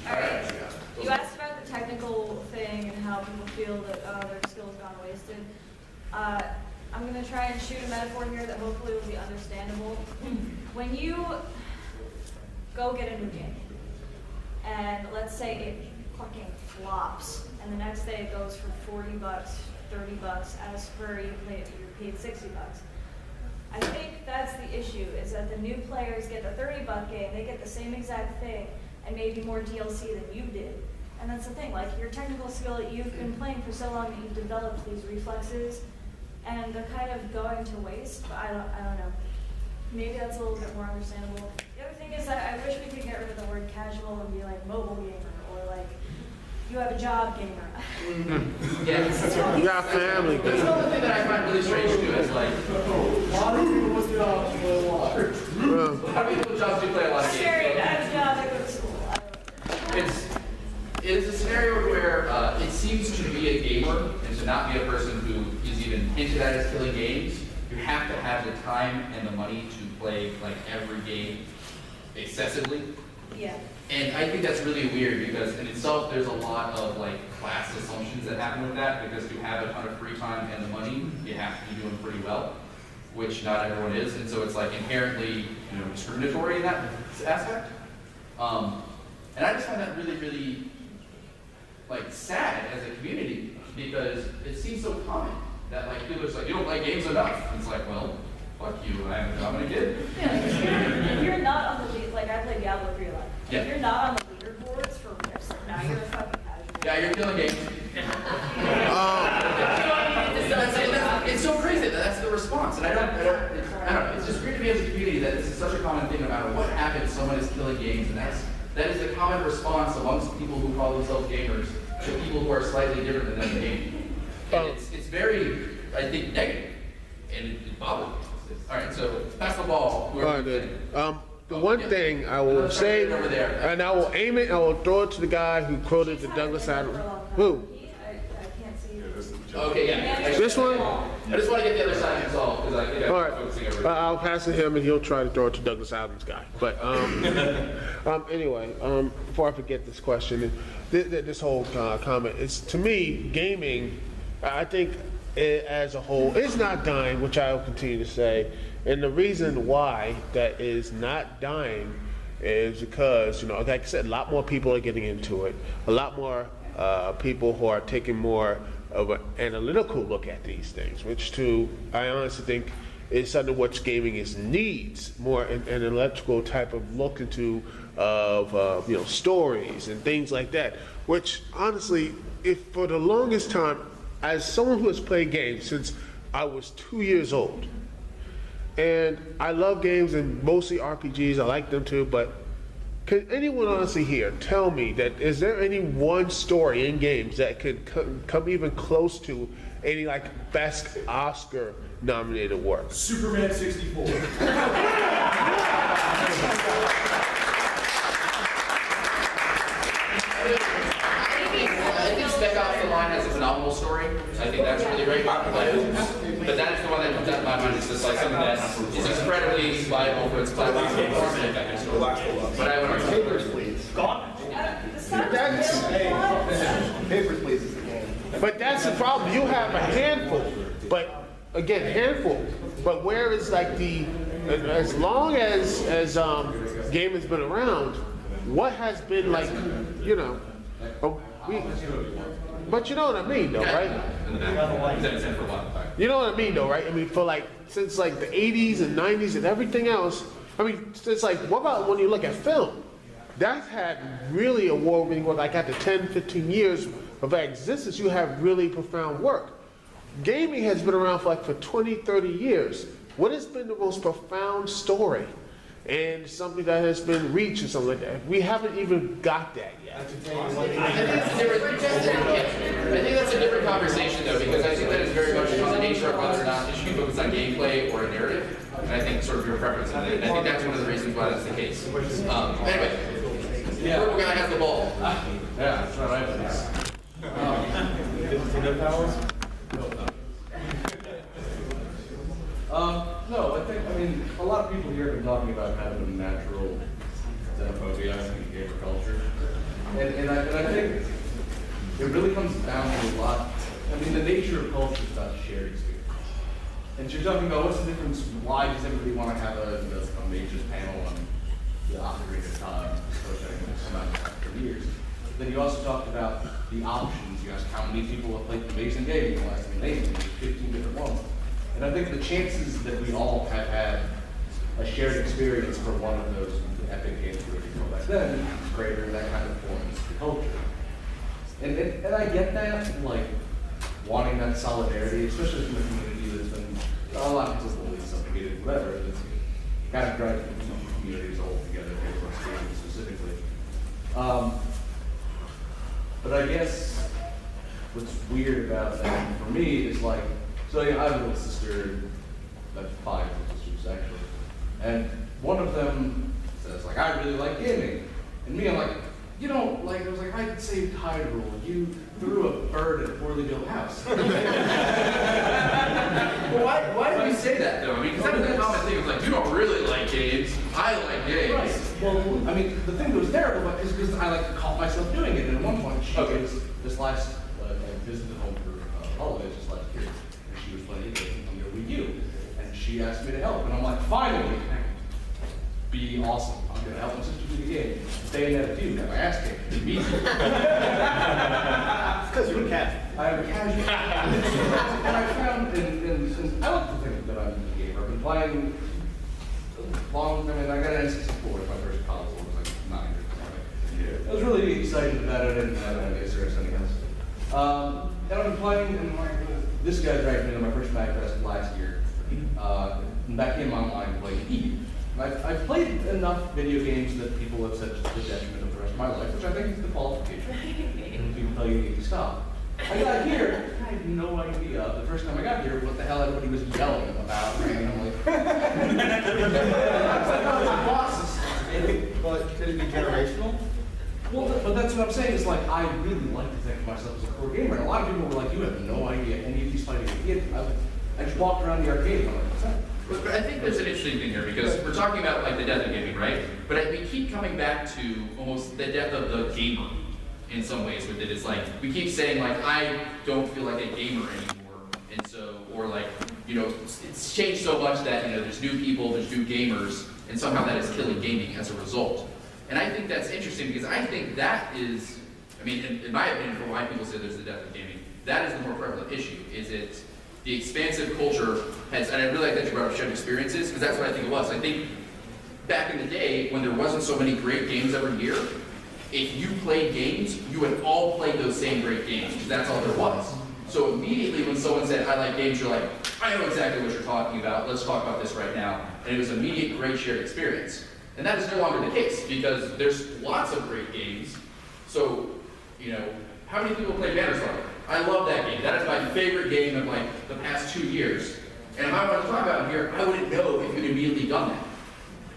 Alright, you asked about the technical thing and how people feel that their skills gone wasted. I'm going to try and shoot a metaphor here that hopefully will be understandable. When you go get a new game, and let's say it fucking flops, and the next day it goes for $40, $30, as per you're paid $60. I think that's the issue, is that the new players get the $30 game, they get the same exact thing, and maybe more DLC than you did. And that's the thing, like your technical skill that you've been playing for so long that you've developed these reflexes, and they're kind of going to waste, but I don't know. Maybe that's a little bit more understandable. The other thing is that I wish we could get rid of the word casual and be like mobile gamer, or like, you have a job gamer. Yes. You got family. That's another thing that I find really strange too is like, a lot of people with jobs play a lot. A lot of people with jobs do play a lot of games. Sure, I have a job, I go to school. It is a scenario where it seems to be a gamer and to not be a person who is even hinted at as killing games. You have to have the time and the money to play like every game excessively. Yeah. And I think that's really weird because in itself there's a lot of like class assumptions that happen with that because to have a ton of free time and the money, you have to be doing pretty well, which not everyone is, and so it's like inherently discriminatory in that aspect. And I just find that really, really like sad as a community because it seems so common that like people are just like, you don't play games enough. And it's like, well, fuck you, I have a job and a kid. Yeah, if you're not on the lead, like I play Diablo 3 a lot. Yeah. If you're not on the leaderboards for Rifts, like now you're a fucking casual. Yeah, you're killing games. It's so crazy that that's the response, and I don't know. It's just weird to me as a community that this is such a common thing. No matter what happens, someone is killing games, and that is a common response amongst people who call themselves gamers to people who are slightly different than them in gaming. And it's very, I think, negative, and it bothers me. All right, so pass the ball. All right, then. The one thing I will say, and I will aim it, I will throw it to the guy who quoted the Douglas Adams. Who? Okay, yeah. This one? I just want to get the other side resolved because I think I'm All right, focusing over. I'll pass it to him and he'll try to throw it to Douglas Adams guy. But anyway, before I forget this question, this whole comment, it's to me, gaming, I think as a whole, is not dying, which I will continue to say. And the reason why that is not dying is because, like I said, a lot more people are getting into it. A lot more people who are taking more of an analytical look at these things, which I honestly think is something which gaming needs more an electrical type of look into of stories and things like that. Which honestly, if for the longest time, as someone who has played games since I was 2 years old, and I love games and mostly RPGs, I like them too, but can anyone honestly here tell me that is there any one story in games that could come even close to any like best Oscar nominated work? Superman 64. I think Spec Ops: The Line has a phenomenal story. I think that's really great. But that is the one that comes out of my mind. It's just like something that is incredibly viable for its platform and effective story. But I would argue. Papers, please. Gone. Papers, please is the game. But that's the problem. You have a handful, but again, handful. But where is like as long as game has been around, what has been like, but you know what I mean, though, right? You know what I mean, though, right? I mean, for like, since like the 80s and 90s and everything else, I mean, it's like, what about when you look at film? That's had really award-winning work, like after 10, 15 years of that existence, you have really profound work. Gaming has been around for 20, 30 years. What has been the most profound story? And something that has been reached or something like that. We haven't even got that yet. I think that's a different conversation, though, because I think that is very much on the nature of whether or not it should be focused on gameplay or a narrative. And I think sort of your preference on it. And I think that's one of the reasons why that's the case. Anyway, purple guy has the ball. Yeah, that's not right. No, I mean, a lot of people here have been talking about kind of a natural xenophobia in gamer culture. And I think it really comes down to a lot. I mean, the nature of culture is about shared experience. And you're talking about what's the difference, why does everybody want to have a major panel on the Ocarina of Time, which I think has come out for years. Then you also talked about the options. You asked how many people have played amazing games in the last 15 different ones. And I think the chances that we all have had a shared experience for one of those epic games we were back then is greater, and that kind of forms the culture. And I get that, like, wanting that solidarity, especially from a community that's been, a lot of people believe something, whatever, and it's kind of driving the community as a whole together, for gaming specifically. But I guess what's weird about that for me is like, so yeah, I have a little sister, that's 5 little sisters actually, and one of them says like, I really like gaming, and me, I'm like, you don't like, I was like, I saved Hyrule, you threw a bird at a poorly built house. Well, why do we say that though? I mean, because that's a common thing. It's like, you don't really like games. I like games. Right. Well, I mean, the thing that was terrible about it is because I like to call myself doing it. And at one point, she was this last visited home for holidays just last year, and she was playing games on their Wii U, and she asked me to help, and I'm like, finally, be awesome. I'm gonna help my sister do the game. Bayonetta 2, got my ass kicked immediately. Because you're a casual. I am a casual. And I found, and I like to think that I'm a gamer. I've been playing long, I mean, I got an N64 as my first console, it was like 9 or something. I was really excited about it, and I guess there's something else. And I've been playing, and this guy dragged me into my first Magfest last year. And that came online to play Eve. I've played enough video games that people have said to the detriment of the rest of my life, which I think is the qualification. And people tell you you need to stop. I got here, I had no idea the first time I got here what the hell everybody was yelling about randomly. But could it be generational? Well, but that's what I'm saying, is like, I really like to think of myself as a core gamer. And a lot of people were like, you have no idea any of these fighting games. I just walked around the arcade and I'm like, what's that? But I think there's an interesting thing here, because we're talking about like the death of gaming, right? But we keep coming back to almost the death of the gamer in some ways with it. It's like, we keep saying like, I don't feel like a gamer anymore. And so, or like, you know, it's changed so much that, you know, there's new people, there's new gamers, and somehow that is killing gaming as a result. And I think that's interesting, because I think that is, I mean, in my opinion, for why people say there's the death of gaming, that is the more prevalent issue. Is it the expansive culture has, and I really like that you brought up shared experiences, because that's what I think it was. I think back in the day, when there wasn't so many great games every year, if you played games, you would all play those same great games, because that's all there was. So immediately when someone said, I like games, you're like, I know exactly what you're talking about, let's talk about this right now. And it was immediate great shared experience. And that is no longer the case, because there's lots of great games. So, you know, how many people play Bannerstar? I love that game. That is my favorite game of like the past 2 years. And if I wanted to talk about it here, I wouldn't know if you'd immediately done that.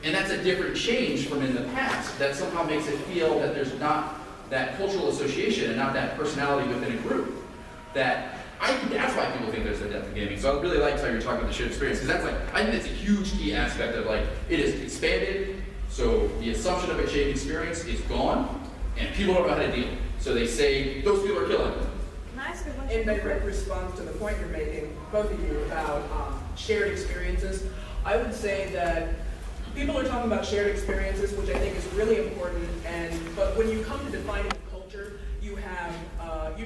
And that's a different change from in the past that somehow makes it feel that there's not that cultural association and not that personality within a group. That I think that's why people think there's a death of gaming. So I really like how you're talking about the shared experience, because that's like, I think that's a huge key aspect of like, it is expanded, so the assumption of a shared experience is gone, and people don't know how to deal. So they say, those people are killing them. In direct response to the point you're making, both of you, about shared experiences, I would say that people are talking about shared experiences, which I think is really important, but when you come to defining a culture, you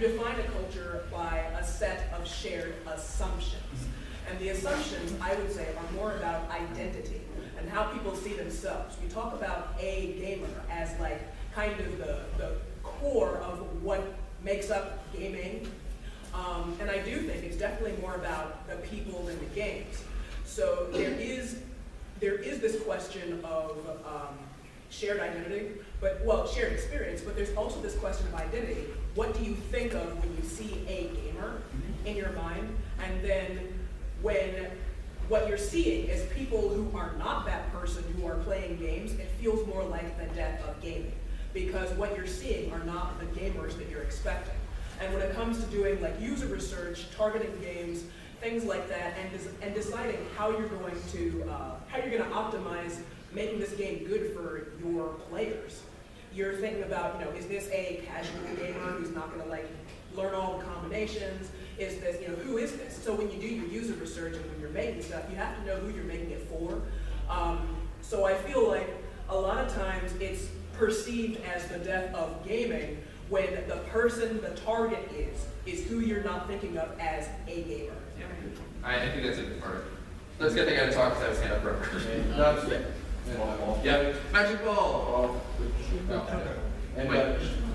define a culture by a set of shared assumptions. And the assumptions, I would say, are more about identity and how people see themselves. We talk about a gamer as like kind of the core of what makes up gaming. And I do think it's definitely more about the people than the games. So there is this question of shared identity, shared experience, but there's also this question of identity. What do you think of when you see a gamer in your mind? And then when what you're seeing is people who are not that person who are playing games, it feels more like the death of gaming. Because what you're seeing are not the gamers that you're expecting. And when it comes to doing like user research, targeting games, things like that, and deciding how you're going to optimize making this game good for your players, you're thinking about, you know, is this a casual gamer who's not going to like learn all the combinations? Is this, you know, who is this? So when you do your user research and when you're making stuff, you have to know who you're making it for. So I feel like a lot of times it's perceived as the death of gaming when the person, the target is who you're not thinking of as a gamer. Yeah. I think that's a good part. Let's get the guy to talk, because I was hand up forever. Yeah, magic ball. And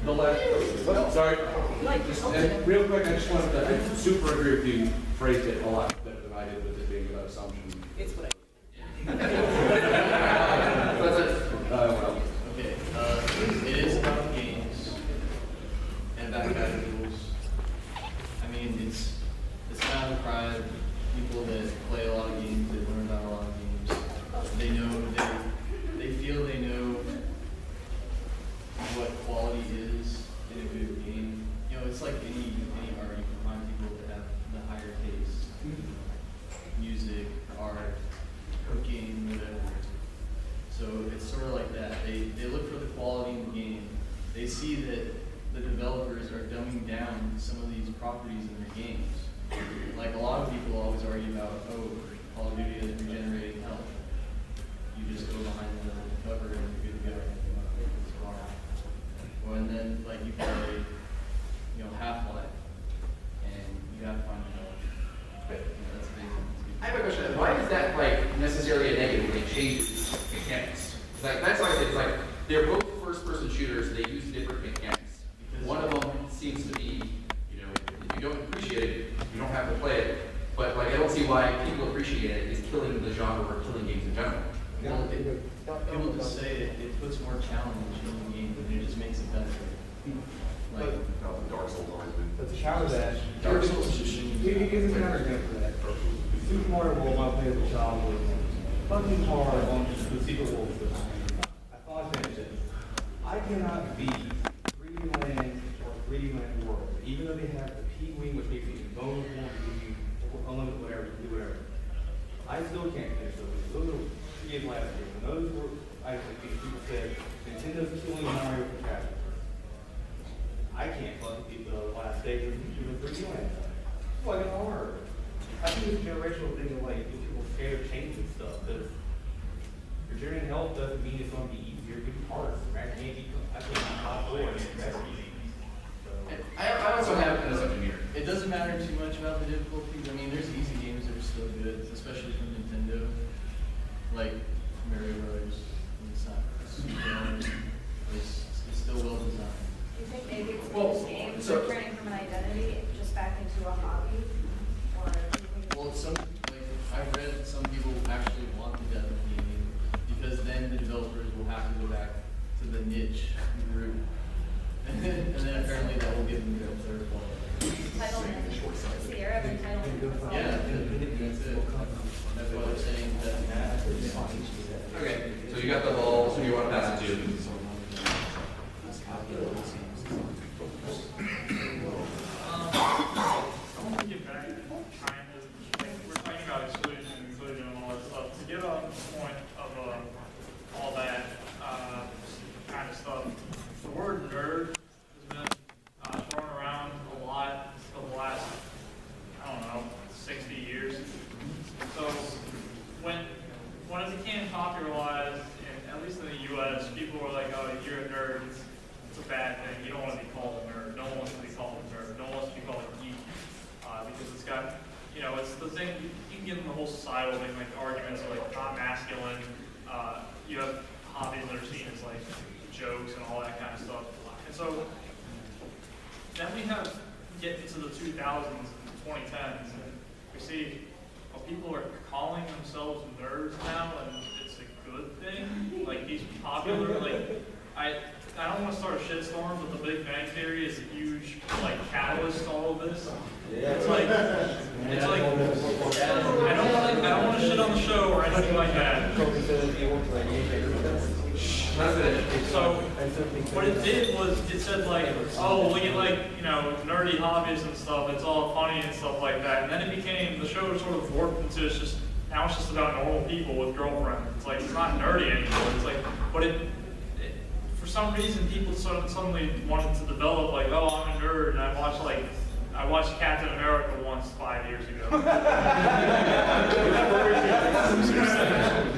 the last, sorry, and real quick, I just wanted to, I super agree with you, phrased it a lot better than I did with it being about assumption. It's what Okay, it is about games and about rules. I mean, it's kind of pride of people that play a lot of games, they learn about a lot of games. They know, they feel they know what quality is in a good game. You know, it's like any art, you can find people that have the higher taste. Music, art, cooking, whatever. So it's sort of like that. They look for the quality in the game. They see that the developers are dumbing down some of these properties in their games. Like a lot of people always argue about, oh, Call of Duty is regenerating health. You just go behind the cover and you're good to go. It's wrong. Well, and then like you play, you know, Half-Life, and you have to find the health. That's amazing. I have a question. Why is that like necessarily a negative when they change these mechanics? Like that's like it's like they're both first-person shooters. shooters, they use different mechanics. One of them seems to be, you know, if you don't appreciate it, you don't have to play it. But like, I don't see why people appreciate it is killing the genre or killing games in general. Well, people just say it puts more challenge in the game, and it just makes it better. Like, Dark Souls always But to counter that, Dark Souls just here's a counter example for that. Super Mario World, I played as a child, was fucking hard on the Secret World. I thought I finished it. I cannot beat 3D Land or 3D Land World, even though they have the P-Wing, which makes it bonus one, give you unlimited whatever, do whatever. I still can't finish those. Those are 3 games last year. And those were, I think people said, Nintendo's killing Mario for casual. I can't fucking beat the last stage of the 3D Land. It's fucking hard. I think it's a generational thing of like, people scared of changing stuff. Because regenerating health doesn't mean it's going to be easier, it can be harder. Right? I can't be top 4 and that's easy. I also have an assumption here. it doesn't matter too much about the difficulties. I mean, there's easy games that are still good, especially from Nintendo, like Mario Bros. It's not super hard. It's still well designed. Do you think maybe it's Well, these games so- are turning from an identity just back into a hobby? Or do you think Well, I've read some people actually want the death of gaming because then the developers will have to go back to the niche group. And then apparently that will give them their quality. entitlement? It's the era of entitlement. Yeah, that's it. That's why they're saying that. Okay, so you got the ball, so you want to pass it to. I want to get back kind of, like, we're talking about exclusion and inclusion and all that stuff. To get on the point of all that kind of stuff, the word nerd has been thrown around a lot for the last, I don't know, 60 years. So when it became popularized, at least in the U.S., people were like, oh, you're a nerd. It's a bad thing. You don't want to be called a nerd. No one wants to be called a nerd. No one wants to be called a geek. Because it's got, you know, it's the thing, you can get in the whole societal thing, like arguments are like not masculine. You have hobbies that are seen as like jokes and all that kind of stuff. And so then we get into the 2000s and 2010s, and we see people are calling themselves nerds now, and it's a good thing. Like, he's popular. Like, I don't want to start a shitstorm, but the Big Bang Theory is a huge, like, catalyst to all of this. It's like, I don't want to shit on the show or anything like that. So, what it did was, it said like, oh, look at like, you know, nerdy hobbies and stuff, it's all funny and stuff like that. And then it became, the show sort of warped into, now it's just about normal people with girlfriends. It's like, it's not nerdy anymore. It's like, but for some reason, people suddenly wanted to develop like, oh, I'm a nerd, and I watched Captain America once 5 years ago.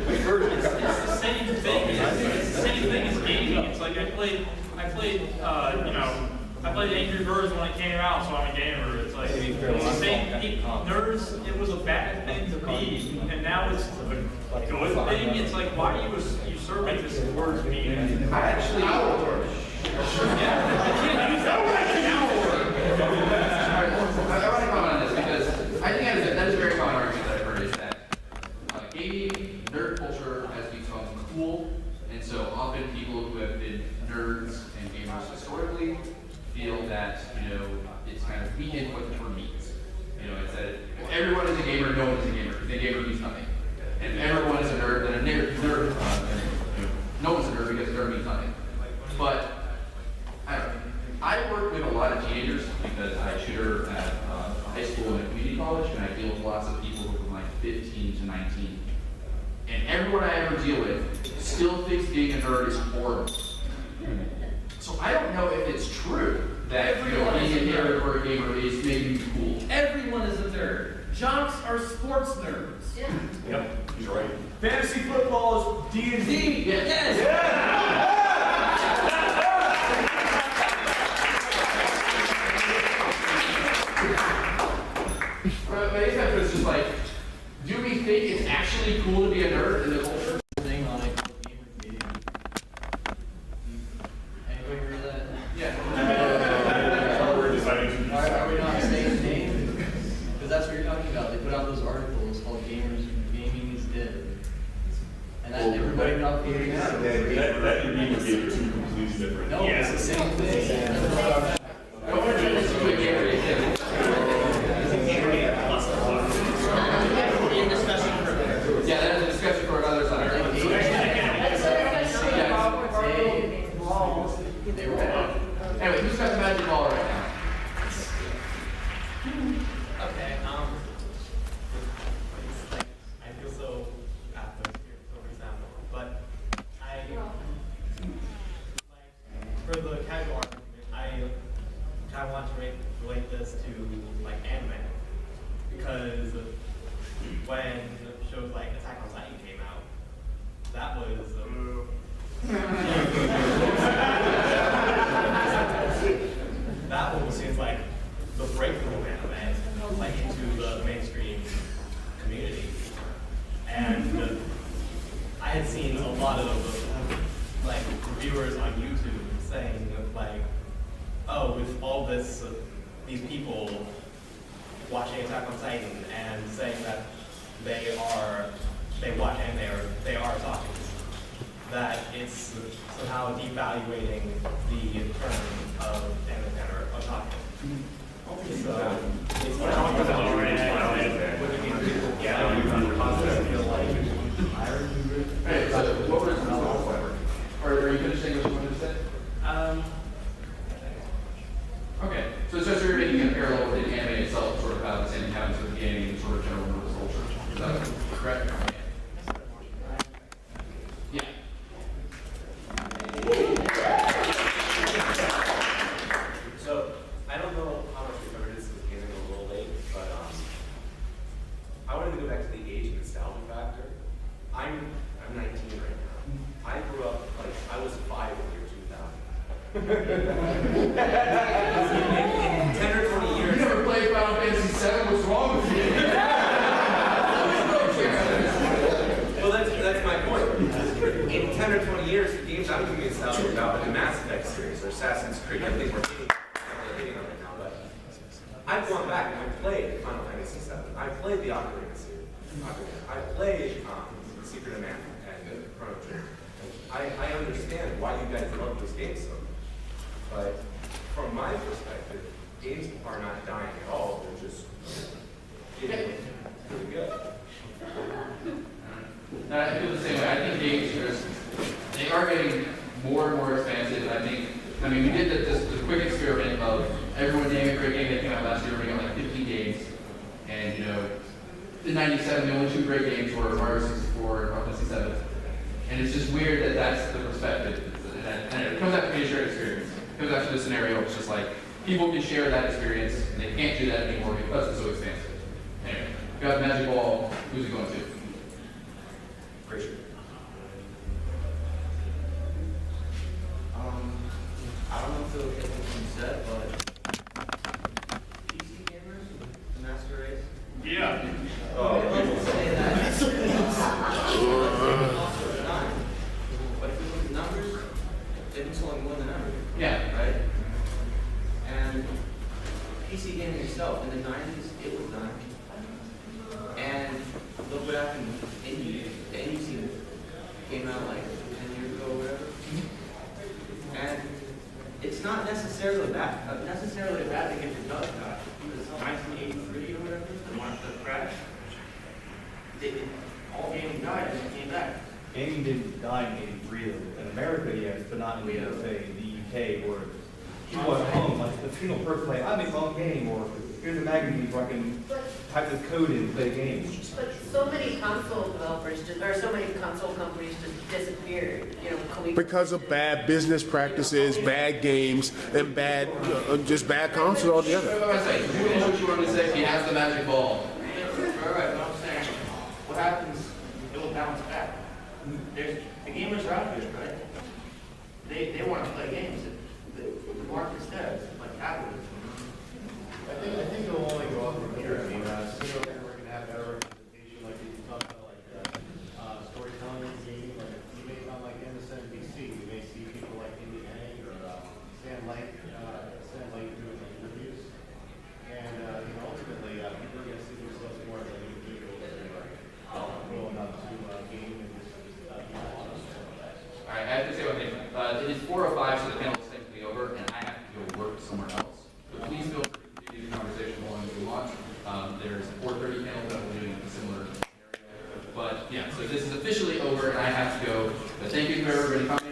It's the same thing. It's the same thing as gaming. It's like I played Angry Birds when it came out, so I'm a gamer. It's like it's the same. Nerds, it was a bad thing to be, and now it's a good thing. It's like, why are you usurping this word meaning? I actually. I want to comment on this because I think that is a very common argument that I've heard is that gaming, nerd culture has become cool, and so often people who have been nerds and gamers historically feel that, you know, it's kind of weakened what the term means. You know, it's that if everyone is a gamer, no one is a gamer, because a gamer means nothing. And if everyone is a nerd, then a nerd no one's a nerd because a nerd means nothing. But I don't know. I work with a lot of teenagers because I tutor at high school and a community college, and I deal with lots of people who are like 15 to 19. And everyone I ever deal with still thinks being a nerd is horrible. So I don't know if it's true that being a nerd or a gamer is making you cool. Everyone is a nerd. Jocks are sports nerds. Yeah. Yep, he's right. Fantasy football is D&D. Yes. Yeah. But I guess it's just like, do we think it's actually cool to be a nerd in the culture? Thing on it called gamer dating. off the internet. That and being a game are two completely different. No, it's the same thing. I want to turn this into a game yeah, that is a discussion for another time. Anyway, who's got the magic ball right now? Okay, I feel so reasonable, but for the casual argument, I kind of want to relate this to like anime, because when shows like Attack on Titan came out, that was that one seems like the breakthrough of anime, like into the mainstream community. And I had seen a lot of like reviewers on YouTube saying like, oh, with all this, these people watching Attack on Titan and saying that they watch anime or they are otakus, that it's somehow devaluating the term of anime fan or otaku. So, it's Hey, so what was are you finishing what you wanted to say? Okay, so it's just you're making a parallel with the anime itself, sort of how the same happens with gaming and sort of general nervous culture. Is that correct? Yeah. So, I don't know how much we covered this because it came in a little late, but I wanted to go back to the age and nostalgia factor. I'm 19 right now. I grew up, like, I was 5 in the year 2000. In 10 or 20 years. You never played Final Fantasy VII, what's wrong with you? Well, that's my point. In 10 or 20 years, the games I'm going to be nostalgic about are the Mass Effect series or Assassin's Creed. I think we're hitting on right now, but I've gone back and I've played Final Fantasy VII. I've played the Ocarina series. I've played Secret of Mana and Chrono Trigger. I understand why you guys love those games so much. But from my perspective, games are not dying at all. They're just getting really good. I feel the same way. I think games they are getting more and more expansive. I mean, we did this quick experiment of everyone naming a great game that came out last year. We got like 15 games, and you know, in '97 the only 2 great games were Mario 64 and Final Fantasy VII. And it's just weird that that's the perspective. And it comes out to be a shared experience. It comes out to the scenario. It's just like people can share that experience, and they can't do that anymore because it's so expansive. Anyway, we got the magic ball. Who's it going to? Richard. I don't know if it'll get what said, but PC gamers, Master Race. Yeah. Let's say that. But if you look at the numbers, they've been selling more than ever. Yeah. Right? And PC gaming itself, in the 90s, it was dying. And look what happened in the indie scene came out like 10 years ago or whatever. And it's not necessarily a bad thing if it does die. Because 1983 or whatever, the market crash, all gaming died and it came back. Gaming didn't die in '83 in America, yes, but not in say the UK or people at home. Like the single person play, I make my own game, or here's a magazine where I can type this code in and play games. But so many console developers, or so many console companies just disappeared. You know, Because of bad business practices, bad games, and just bad consoles altogether. You know what you want to say? He has the magic ball. Right, but I'm saying, what happens, it will bounce back. The gamers are out there, right? They want to play games. The market's dead, like capitalism. I think it'll only go up from here. I mean, sooner or later we're going to have better representation, like you talked about, like storytelling in gaming. Like you may not like MSNBC, you may see people like Indiana or Stan Lake doing like reviews, and ultimately people are going to see themselves more as like individuals who are willing enough to game and just 30 panels that we're doing in a similar scenario. But yeah, so this is officially over and I have to go. But thank you for everybody coming.